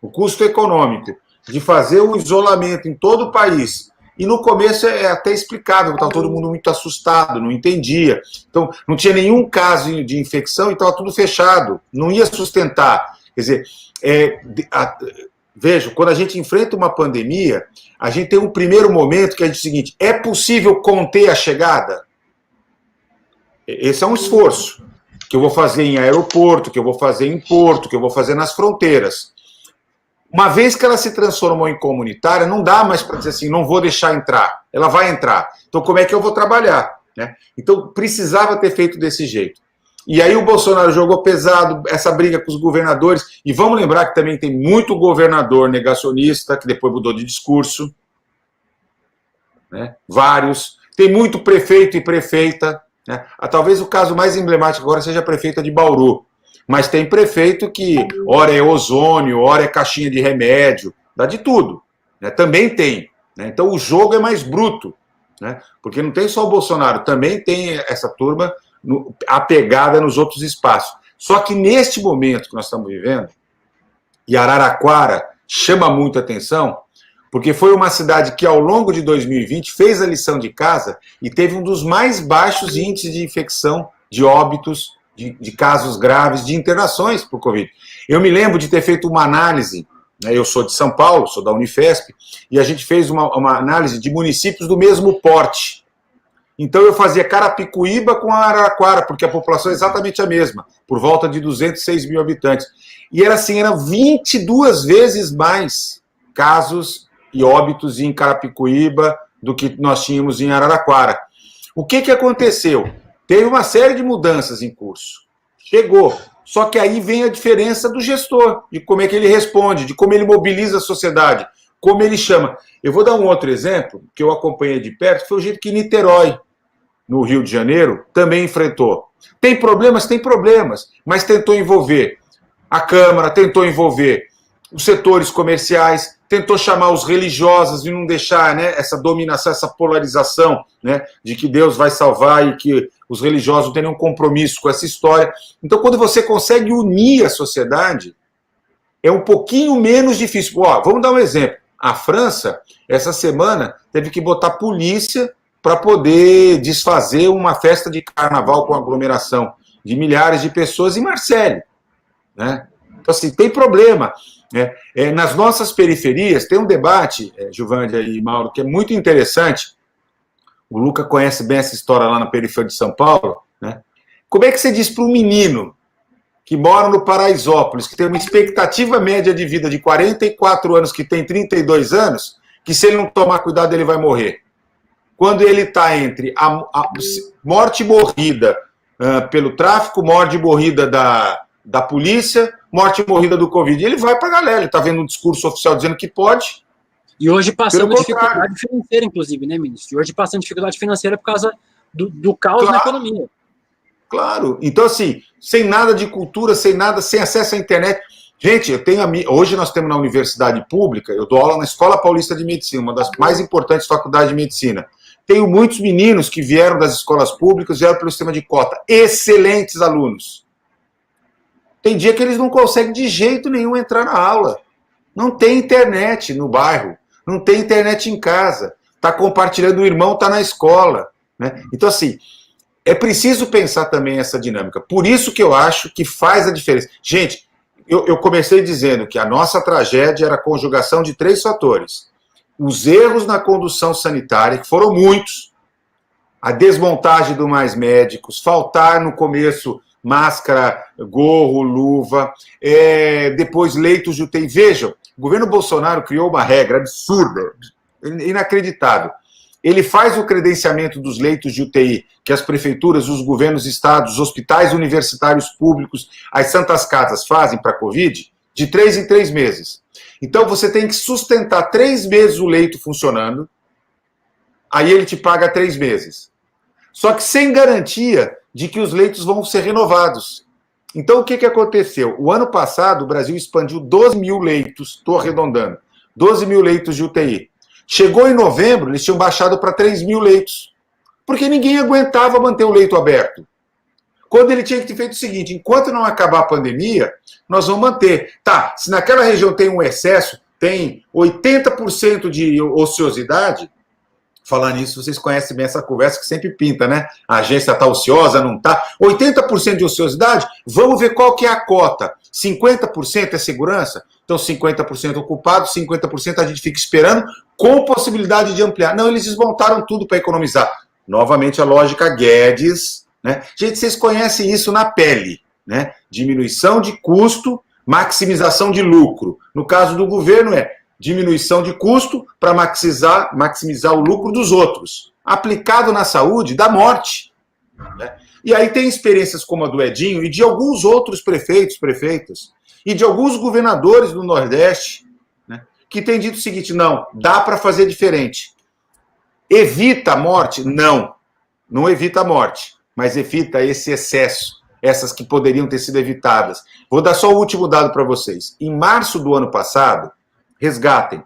o custo econômico de fazer o isolamento em todo o país, e no começo é até explicável, estava todo mundo muito assustado, não entendia. Então, não tinha nenhum caso de infecção e estava tudo fechado, não ia sustentar. Quer dizer, veja, quando a gente enfrenta uma pandemia, a gente tem um primeiro momento que é o seguinte: é possível conter a chegada? Esse é um esforço que eu vou fazer em aeroporto, que eu vou fazer em porto, que eu vou fazer nas fronteiras. Uma vez que ela se transformou em comunitária, não dá mais para dizer assim, não vou deixar entrar. Ela vai entrar. Então, como é que eu vou trabalhar? Né? Então, precisava ter feito desse jeito. E aí o Bolsonaro jogou pesado, essa briga com os governadores. E vamos lembrar que também tem muito governador negacionista, que depois mudou de discurso. Né? Vários. Tem muito prefeito e prefeita. Né? Talvez o caso mais emblemático agora seja a prefeita de Bauru. Mas tem prefeito que, ora é ozônio, ora é caixinha de remédio, dá de tudo. Né? Também tem. Né? Então o jogo é mais bruto. Né? Porque não tem só o Bolsonaro, também tem essa turma apegada nos outros espaços. Só que neste momento que nós estamos vivendo, e Araraquara chama muita atenção, porque foi uma cidade que ao longo de 2020 fez a lição de casa e teve um dos mais baixos índices de infecção, de óbitos, de casos graves, de internações por Covid. Eu me lembro de ter feito uma análise, né, eu sou de São Paulo, sou da Unifesp, e a gente fez uma análise de municípios do mesmo porte. Então eu fazia Carapicuíba com Araraquara, porque a população é exatamente a mesma, por volta de 206 mil habitantes. E era assim, eram 22 vezes mais casos e óbitos em Carapicuíba do que nós tínhamos em Araraquara. O que aconteceu? Teve uma série de mudanças em curso. Chegou. Só que aí vem a diferença do gestor, de como é que ele responde, de como ele mobiliza a sociedade, como ele chama. Eu vou dar um outro exemplo, que eu acompanhei de perto, que foi o jeito que Niterói, no Rio de Janeiro, também enfrentou. Tem problemas, mas tentou envolver a Câmara, tentou envolver os setores comerciais, tentou chamar os religiosos e não deixar, né, essa dominação, essa polarização, né, de que Deus vai salvar e que os religiosos não têm nenhum compromisso com essa história. Então, quando você consegue unir a sociedade, é um pouquinho menos difícil. Vamos dar um exemplo. A França, essa semana, teve que botar polícia para poder desfazer uma festa de carnaval com aglomeração de milhares de pessoas em Marseille. Né? Então, assim, tem problema. Nas nossas periferias, tem um debate, Gilvândia e Mauro, que é muito interessante. O Luca conhece bem essa história lá na periferia de São Paulo. Né? Como é que você diz para um menino que mora no Paraisópolis, que tem uma expectativa média de vida de 44 anos, que tem 32 anos, que se ele não tomar cuidado ele vai morrer? Quando ele está entre a morte morrida pelo tráfico, morte morrida da polícia, morte morrida do Covid, ele vai para a galera, ele está vendo um discurso oficial dizendo que pode. E hoje passando dificuldade financeira, inclusive, né, ministro? E hoje passando dificuldade financeira por causa do caos na economia. Claro. Então, assim, sem nada de cultura, sem acesso à internet. Gente, hoje nós temos na universidade pública, eu dou aula na Escola Paulista de Medicina, uma das mais importantes faculdades de medicina. Tenho muitos meninos que vieram das escolas públicas, vieram pelo sistema de cota. Excelentes alunos. Tem dia que eles não conseguem de jeito nenhum entrar na aula. Não tem internet no bairro, não tem internet em casa. Está compartilhando, o irmão está na escola. Né? Então, assim, é preciso pensar também essa dinâmica. Por isso que eu acho que faz a diferença. Gente, eu comecei dizendo que a nossa tragédia era a conjugação de 3 fatores. Os erros na condução sanitária, que foram muitos, a desmontagem do Mais Médicos, faltar no começo máscara, gorro, luva, depois leitos de UTI. Vejam, o governo Bolsonaro criou uma regra absurda, inacreditável. Ele faz o credenciamento dos leitos de UTI, que as prefeituras, os governos, estados, os hospitais universitários públicos, as santas casas fazem para a Covid, de 3 em 3 meses. Então, você tem que sustentar 3 meses o leito funcionando, aí ele te paga 3 meses. Só que sem garantia de que os leitos vão ser renovados. Então, o que aconteceu? O ano passado, o Brasil expandiu 12 mil leitos, estou arredondando, 12 mil leitos de UTI. Chegou em novembro, eles tinham baixado para 3 mil leitos, porque ninguém aguentava manter o leito aberto. Quando ele tinha que ter feito o seguinte, enquanto não acabar a pandemia, nós vamos manter. Tá, se naquela região tem um excesso, tem 80% de ociosidade, falar nisso, vocês conhecem bem essa conversa que sempre pinta, né? A agência está ociosa, não está. 80% de ociosidade, vamos ver qual que é a cota. 50% é segurança? Então 50% ocupado, 50% a gente fica esperando, com possibilidade de ampliar. Não, eles desmontaram tudo para economizar. Novamente a lógica Guedes, né? Gente, vocês conhecem isso na pele, né? Diminuição de custo, maximização de lucro. No caso do governo diminuição de custo para maximizar o lucro dos outros. Aplicado na saúde, dá morte. Né? E aí tem experiências como a do Edinho e de alguns outros prefeitas, e de alguns governadores do Nordeste, né, que têm dito o seguinte, não, dá para fazer diferente. Evita a morte? Não evita a morte, mas evita esse excesso, essas que poderiam ter sido evitadas. Vou dar só o último dado para vocês. Em março do ano passado, resgatem,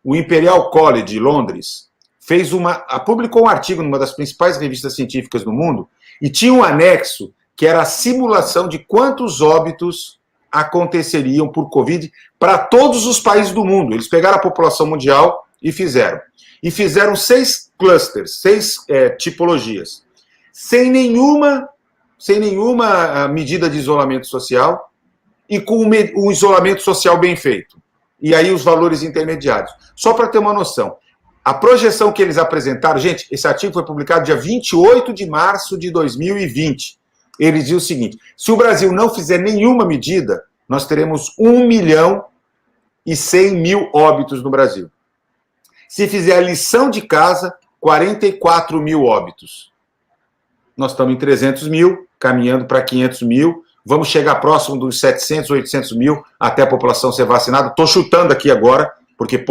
o Imperial College de Londres publicou um artigo numa das principais revistas científicas do mundo e tinha um anexo que era a simulação de quantos óbitos aconteceriam por Covid para todos os países do mundo. Eles pegaram a população mundial e fizeram. E fizeram 6 clusters, 6 tipologias, sem nenhuma medida de isolamento social e com um isolamento social bem feito. E aí os valores intermediários. Só para ter uma noção, a projeção que eles apresentaram, gente, esse artigo foi publicado dia 28 de março de 2020. Eles diziam o seguinte, se o Brasil não fizer nenhuma medida, nós teremos 1.100.000 óbitos no Brasil. Se fizer a lição de casa, 44 mil óbitos. Nós estamos em 300 mil, caminhando para 500 mil, vamos chegar próximo dos 700, 800 mil até a população ser vacinada. Estou chutando aqui agora, porque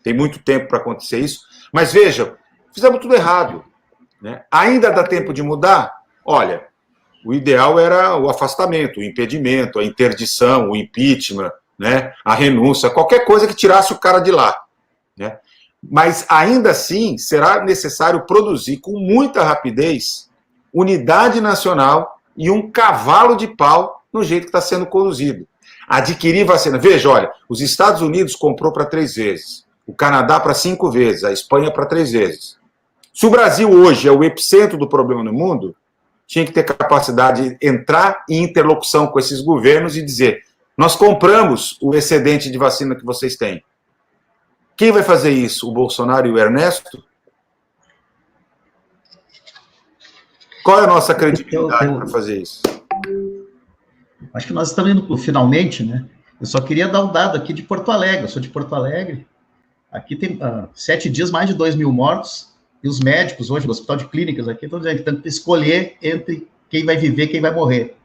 tem muito tempo para acontecer isso. Mas vejam, fizemos tudo errado. Né? Ainda dá tempo de mudar? Olha, o ideal era o afastamento, o impedimento, a interdição, o impeachment, né? A renúncia, qualquer coisa que tirasse o cara de lá. Né? Mas ainda assim será necessário produzir com muita rapidez unidade nacional e um cavalo de pau no jeito que está sendo conduzido. Adquirir vacina. Veja, olha, os Estados Unidos comprou para 3 vezes, o Canadá para 5 vezes, a Espanha para 3 vezes. Se o Brasil hoje é o epicentro do problema no mundo, tinha que ter capacidade de entrar em interlocução com esses governos e dizer, nós compramos o excedente de vacina que vocês têm. Quem vai fazer isso? O Bolsonaro e o Ernesto? Qual é a nossa credibilidade para fazer isso? Acho que nós estamos indo finalmente, né? Eu só queria dar um dado aqui de Porto Alegre. Eu sou de Porto Alegre. Aqui tem 7 dias, mais de 2 mil mortos. E os médicos hoje, do Hospital de Clínicas aqui, estão dizendo que tem que escolher entre quem vai viver e quem vai morrer.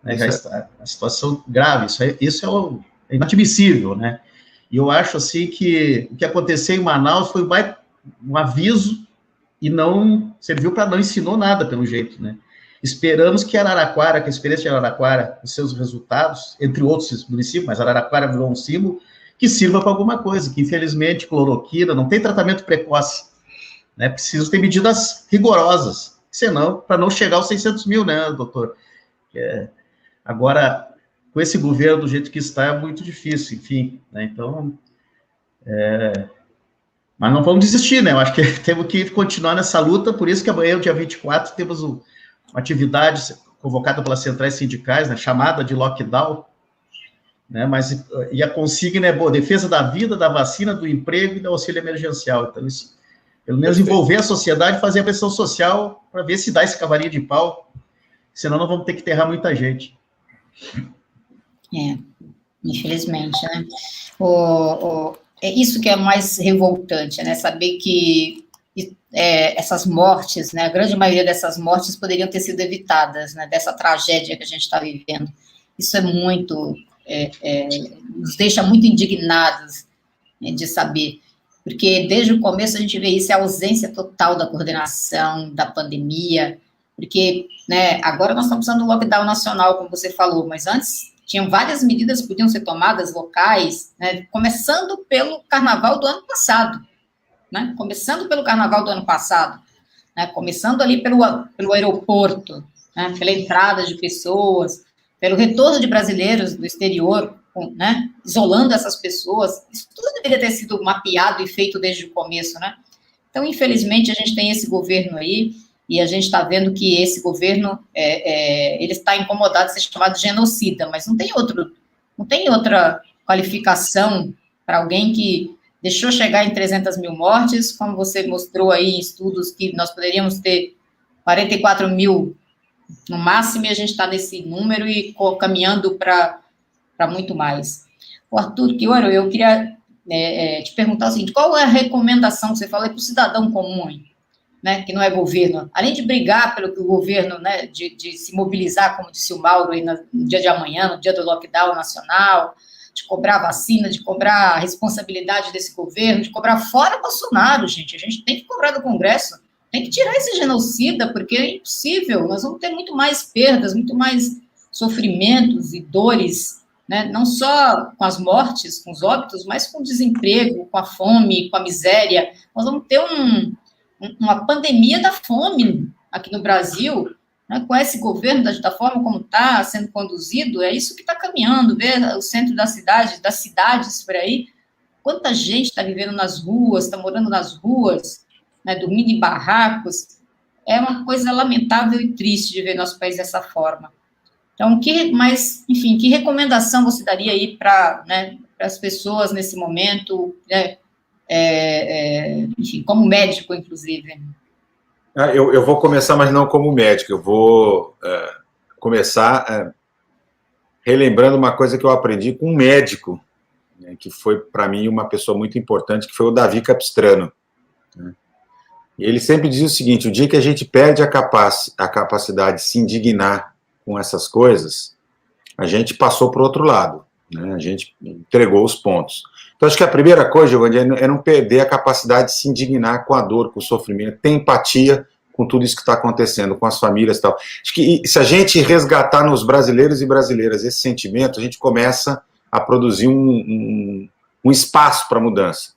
Né? Já está a situação grave. Isso é inadmissível, né? E eu acho, assim, que o que aconteceu em Manaus foi um aviso e não serviu para não ensinou nada, pelo jeito, né? Esperamos que Araraquara, que a experiência de Araraquara, os seus resultados, entre outros municípios, mas Araraquara virou um símbolo, que sirva para alguma coisa, que infelizmente cloroquina não tem tratamento precoce, né? Precisa ter medidas rigorosas, senão, para não chegar aos 600 mil, né, doutor? Agora, com esse governo do jeito que está, é muito difícil, enfim, né? Então, mas não vamos desistir, né? Eu acho que temos que continuar nessa luta, por isso que amanhã, dia 24, temos uma atividade convocada pelas centrais sindicais, né, chamada de lockdown, né? E a consigna é boa, defesa da vida, da vacina, do emprego e do auxílio emergencial. Então, isso, pelo menos envolver a sociedade, fazer a pressão social para ver se dá esse cavalinho de pau, senão nós vamos ter que enterrar muita gente. Infelizmente, né? É isso que é mais revoltante, né? Saber que essas mortes, né? A grande maioria dessas mortes poderiam ter sido evitadas, né? Dessa tragédia que a gente está vivendo. Isso é muito, nos deixa muito indignados, né, de saber, porque desde o começo a gente vê isso, a ausência total da coordenação, da pandemia, porque, né? Agora nós estamos usando o lockdown nacional, como você falou, mas antes tinham várias medidas que podiam ser tomadas locais, né, começando pelo carnaval do ano passado, né, começando ali pelo aeroporto, né, pela entrada de pessoas, pelo retorno de brasileiros do exterior, né, isolando essas pessoas. Isso tudo deveria ter sido mapeado e feito desde o começo, né? Então, infelizmente, a gente tem esse governo aí, e a gente está vendo que esse governo, ele está incomodado de ser chamado genocida, mas não tem outra qualificação para alguém que deixou chegar em 300 mil mortes, como você mostrou aí em estudos que nós poderíamos ter 44 mil no máximo, e a gente está nesse número e caminhando para muito mais. O Arthur Quioro, eu queria te perguntar o seguinte, qual é a recomendação que você fala para o cidadão comum, né, que não é governo, além de brigar pelo que o governo, né, de se mobilizar, como disse o Mauro, aí no dia de amanhã, no dia do lockdown nacional, de cobrar vacina, de cobrar a responsabilidade desse governo, de cobrar fora Bolsonaro, gente, a gente tem que cobrar do Congresso, tem que tirar esse genocida, porque é impossível, nós vamos ter muito mais perdas, muito mais sofrimentos e dores, né, não só com as mortes, com os óbitos, mas com o desemprego, com a fome, com a miséria, nós vamos ter uma pandemia da fome aqui no Brasil, né, com esse governo, da forma como está sendo conduzido, é isso que está caminhando, ver o centro das cidades por aí, quanta gente está vivendo nas ruas, está morando nas ruas, né, dormindo em barracos, é uma coisa lamentável e triste de ver nosso país dessa forma. Então, que recomendação você daria aí para, né, as pessoas nesse momento, né, enfim, como médico, inclusive? Eu vou começar, mas não como médico. Eu vou começar relembrando uma coisa que eu aprendi com um médico, né, que foi, para mim, uma pessoa muito importante, que foi o Davi Capistrano. Né? E ele sempre dizia o seguinte, o dia que a gente perde a capacidade de se indignar com essas coisas, a gente passou para o outro lado, né? A gente entregou os pontos. Então, acho que a primeira coisa, Giovanni, é não perder a capacidade de se indignar com a dor, com o sofrimento, ter empatia com tudo isso que está acontecendo, com as famílias e tal. Acho que se a gente resgatar nos brasileiros e brasileiras esse sentimento, a gente começa a produzir um espaço para mudança.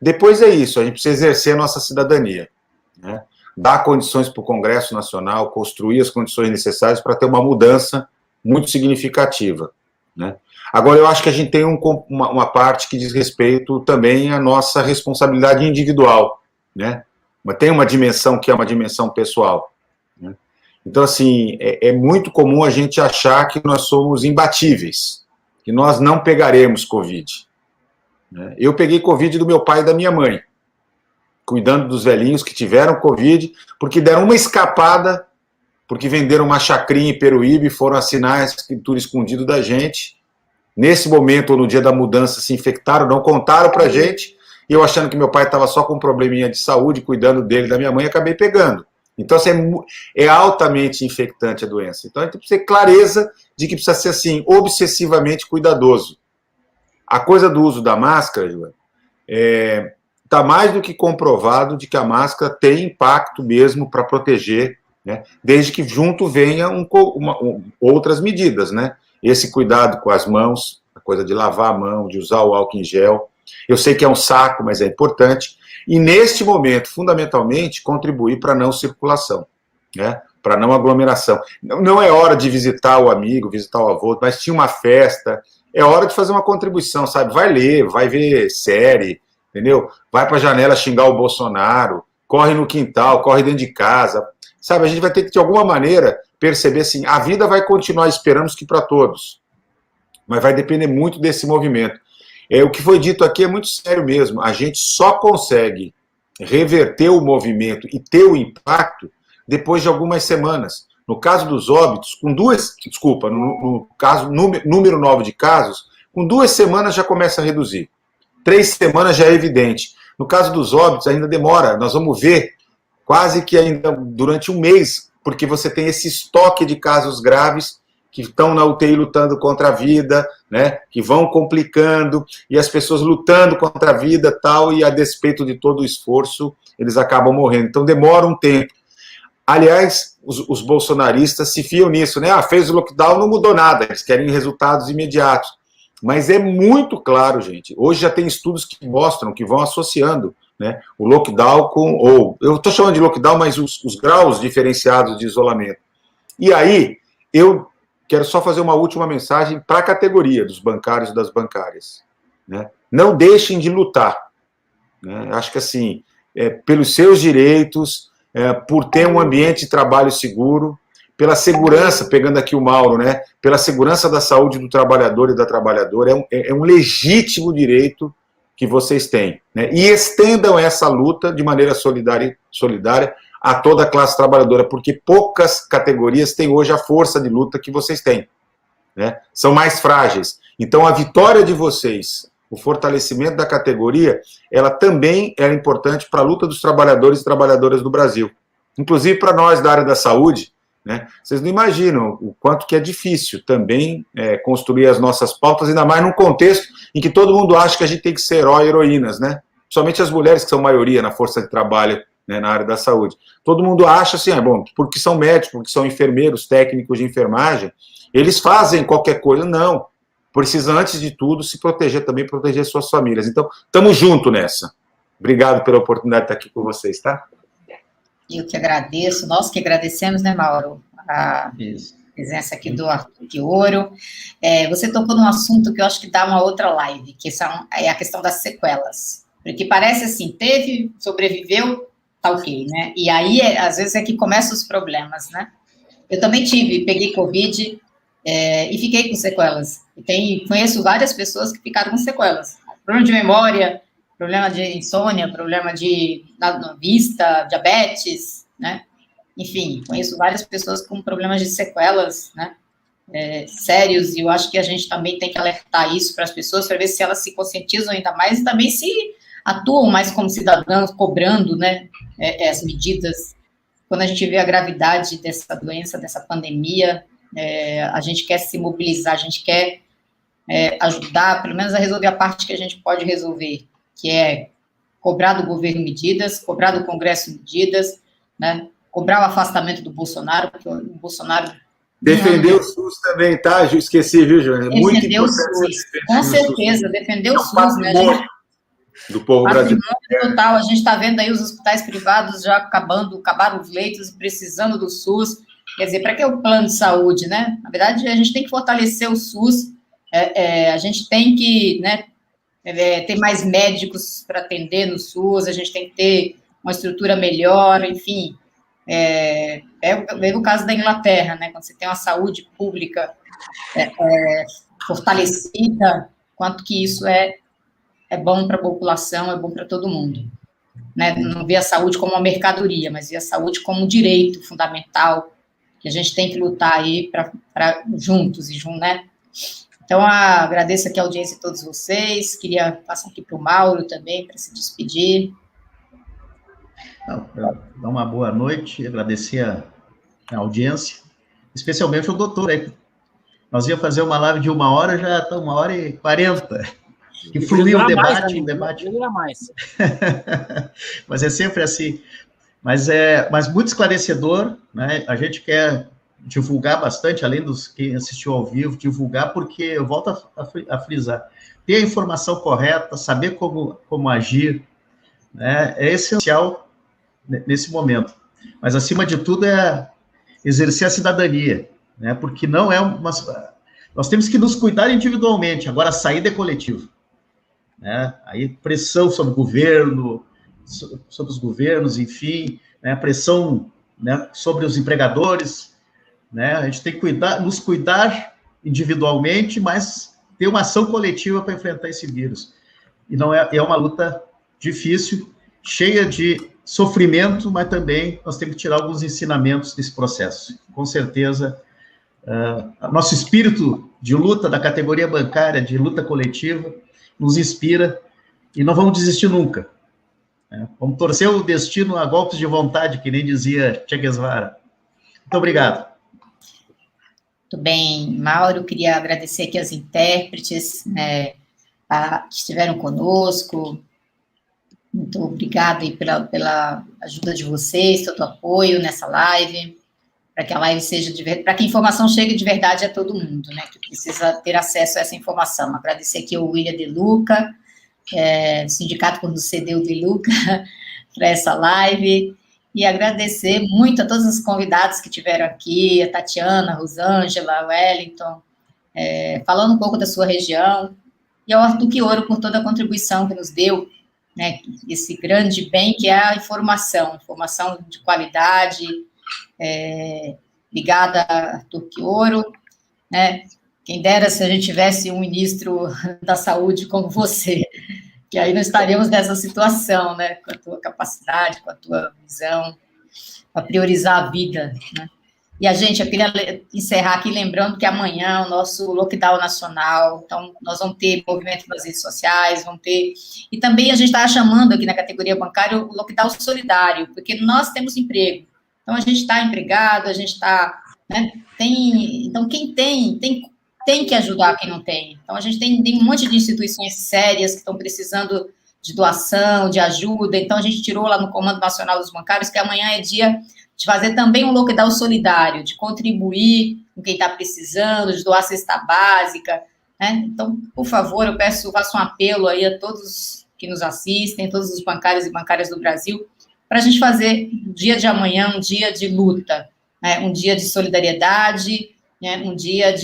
Depois é isso, a gente precisa exercer a nossa cidadania, né? Dar condições para o Congresso Nacional, construir as condições necessárias para ter uma mudança muito significativa, né? Agora, eu acho que a gente tem uma parte que diz respeito também à nossa responsabilidade individual, né? Mas tem uma dimensão que é uma dimensão pessoal, né? Então, assim, é muito comum a gente achar que nós somos imbatíveis, que nós não pegaremos Covid, né? Eu peguei Covid do meu pai e da minha mãe, cuidando dos velhinhos que tiveram Covid, porque deram uma escapada, porque venderam uma chacrinha em Peruíbe e foram assinar a escritura escondida da gente. Nesse momento, ou no dia da mudança, se infectaram, não contaram pra gente, e eu achando que meu pai estava só com um probleminha de saúde, cuidando dele e da minha mãe, acabei pegando. Então, assim, é altamente infectante a doença. Então, a gente precisa ter clareza de que precisa ser, assim, obsessivamente cuidadoso. A coisa do uso da máscara, Joana, está mais do que comprovado de que a máscara tem impacto mesmo para proteger né? Desde que junto venham outras medidas, né? Esse cuidado com as mãos, a coisa de lavar a mão, de usar o álcool em gel. Eu sei que é um saco, mas é importante. E, neste momento, fundamentalmente, contribuir para a não circulação, né? Para a não aglomeração. Não é hora de visitar o amigo, visitar o avô, mas tinha uma festa. É hora de fazer uma contribuição, sabe? Vai ler, vai ver série, entendeu? Vai para a janela xingar o Bolsonaro, corre no quintal, corre dentro de casa. Sabe, a gente vai ter que, de alguma maneira, perceber assim, a vida vai continuar, esperamos que para todos, mas vai depender muito desse movimento. O que foi dito aqui é muito sério mesmo, a gente só consegue reverter o movimento e ter o impacto depois de algumas semanas. No caso dos óbitos, no caso, número 9 de casos, com 2 semanas já começa a reduzir. 3 semanas já é evidente. No caso dos óbitos, ainda demora, nós vamos ver quase que ainda durante um mês, porque você tem esse estoque de casos graves que estão na UTI lutando contra a vida, né, que vão complicando, e as pessoas lutando contra a vida tal, e a despeito de todo o esforço, eles acabam morrendo. Então demora um tempo. Aliás, os bolsonaristas se fiam nisso, né? Fez o lockdown, não mudou nada, eles querem resultados imediatos. Mas é muito claro, gente, hoje já tem estudos que mostram, que vão associando, né, o lockdown eu estou chamando de lockdown, mas os graus diferenciados de isolamento. E aí, eu quero só fazer uma última mensagem para a categoria dos bancários e das bancárias, né? Não deixem de lutar, né? Acho que assim, pelos seus direitos, por ter um ambiente de trabalho seguro, pela segurança, pegando aqui o Mauro, né, pela segurança da saúde do trabalhador e da trabalhadora, é um legítimo direito que vocês têm, né? E estendam essa luta de maneira solidária a toda a classe trabalhadora, porque poucas categorias têm hoje a força de luta que vocês têm, né? São mais frágeis. Então, a vitória de vocês, o fortalecimento da categoria, ela também é importante para a luta dos trabalhadores e trabalhadoras do Brasil. Inclusive para nós da área da saúde, né? Vocês não imaginam o quanto que é difícil também construir as nossas pautas, ainda mais num contexto em que todo mundo acha que a gente tem que ser herói e heroínas, né? Somente as mulheres que são maioria na força de trabalho, né, na área da saúde. Todo mundo acha assim, bom, porque são médicos, porque são enfermeiros, técnicos de enfermagem, eles fazem qualquer coisa. Não. Precisa, antes de tudo, se proteger também, proteger suas famílias. Então, estamos juntos nessa. Obrigado pela oportunidade de estar aqui com vocês, tá? Eu que agradeço, nós que agradecemos, né, Mauro, a presença aqui do Arthur Ouro. Você tocou num assunto que eu acho que dá uma outra live, que é a questão das sequelas. Porque parece assim, sobreviveu, tá ok, né? E aí, às vezes, é que começam os problemas, né? Eu também peguei Covid e fiquei com sequelas. Conheço várias pessoas que ficaram com sequelas. Problema de memória, problema de insônia, problema de vista, diabetes, né? Enfim, conheço várias pessoas com problemas de sequelas, né? Sérios, e eu acho que a gente também tem que alertar isso para as pessoas, para ver se elas se conscientizam ainda mais e também se atuam mais como cidadãos, cobrando, né, as medidas. Quando a gente vê a gravidade dessa doença, dessa pandemia, a gente quer se mobilizar, a gente quer ajudar, pelo menos a resolver a parte que a gente pode resolver, que é cobrar do governo medidas, cobrar do Congresso medidas, né, cobrar o afastamento do Bolsonaro, porque o Bolsonaro... Defender o SUS também, tá? Eu esqueci, viu, Joana? Defender o SUS, com certeza, defender o SUS, né? Do povo brasileiro. Total, a gente está vendo aí os hospitais privados já acabaram os leitos, precisando do SUS. Quer dizer, para que o plano de saúde, né? Na verdade, a gente tem que fortalecer o SUS, a gente tem que, né, ter mais médicos para atender no SUS, a gente tem que ter uma estrutura melhor, enfim. O caso da Inglaterra, né? Quando você tem uma saúde pública fortalecida, quanto que isso é bom para a população, é bom para todo mundo, né? Não vê a saúde como uma mercadoria, mas vê a saúde como um direito fundamental que a gente tem que lutar aí para juntos, né? Então, agradeço aqui a audiência de todos vocês, queria passar aqui para o Mauro também, para se despedir. Dar uma boa noite, agradecer a audiência, especialmente o doutor aí. Nós íamos fazer uma live de 1 hora, já está 1h40. E fluiu o debate, mais. Mas é sempre assim. mas muito esclarecedor, né? A gente quer divulgar bastante, além dos que assistiu ao vivo, divulgar, porque eu volto a frisar, ter a informação correta, saber como agir, né? É essencial nesse momento. Mas, acima de tudo, é exercer a cidadania, né? Porque não é nós temos que nos cuidar individualmente, agora a saída é coletiva, né? Aí pressão sobre o governo, sobre os governos, enfim, né? Pressão, né, sobre os empregadores, né? A gente tem que nos cuidar individualmente, mas ter uma ação coletiva para enfrentar esse vírus. E não é uma luta difícil, cheia de sofrimento, mas também nós temos que tirar alguns ensinamentos desse processo. Com certeza, nosso espírito de luta da categoria bancária, de luta coletiva, nos inspira e não vamos desistir nunca. Vamos torcer o destino a golpes de vontade, que nem dizia Che Guevara. Muito obrigado. Muito bem, Mauro, queria agradecer aqui aos intérpretes, né, que estiveram conosco. Muito obrigada aí pela ajuda de vocês, todo o apoio nessa live, para que a live seja para que a informação chegue de verdade a todo mundo, né, que precisa ter acesso a essa informação. Agradecer aqui ao William De Luca, o sindicato por nos ceder o De Luca para essa live, e agradecer muito a todos os convidados que tiveram aqui, a Tatiana, a Rosângela, a Wellington, falando um pouco da sua região, e ao Arthur Quioro por toda a contribuição que nos deu, né, esse grande bem que é a informação de qualidade, ligada a Arthur Quioro, né? Quem dera se a gente tivesse um ministro da saúde como você, que aí não estaríamos nessa situação, né, com a tua capacidade, com a tua visão, para priorizar a vida, né? E eu queria encerrar aqui lembrando que amanhã é o nosso lockdown nacional, então nós vamos ter movimento nas redes sociais, e também a gente está chamando aqui na categoria bancária o lockdown solidário, porque nós temos emprego, então a gente está empregado, a gente está, né, então quem tem que ajudar quem não tem, então a gente tem um monte de instituições sérias que estão precisando de doação, de ajuda, então a gente tirou lá no Comando Nacional dos Bancários que amanhã é dia de fazer também um lockdown solidário, de contribuir com quem está precisando, de doar cesta básica, né? Então, por favor, faço um apelo aí a todos que nos assistem, todos os bancários e bancárias do Brasil, para a gente fazer o dia de amanhã um dia de luta, né? Um dia de solidariedade, né? Um dia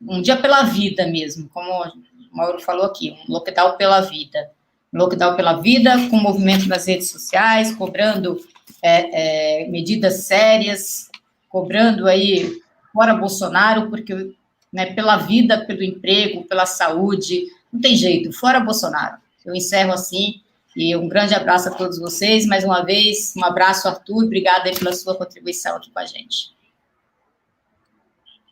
um dia pela vida mesmo, como o Mauro falou aqui, um lockdown pela vida. Lockdown pela vida, com movimento nas redes sociais, cobrando medidas sérias, cobrando aí fora Bolsonaro, porque, né, pela vida, pelo emprego, pela saúde, não tem jeito, fora Bolsonaro. Eu encerro assim, e um grande abraço a todos vocês, mais uma vez, um abraço, Arthur, obrigada aí pela sua contribuição aqui com a gente.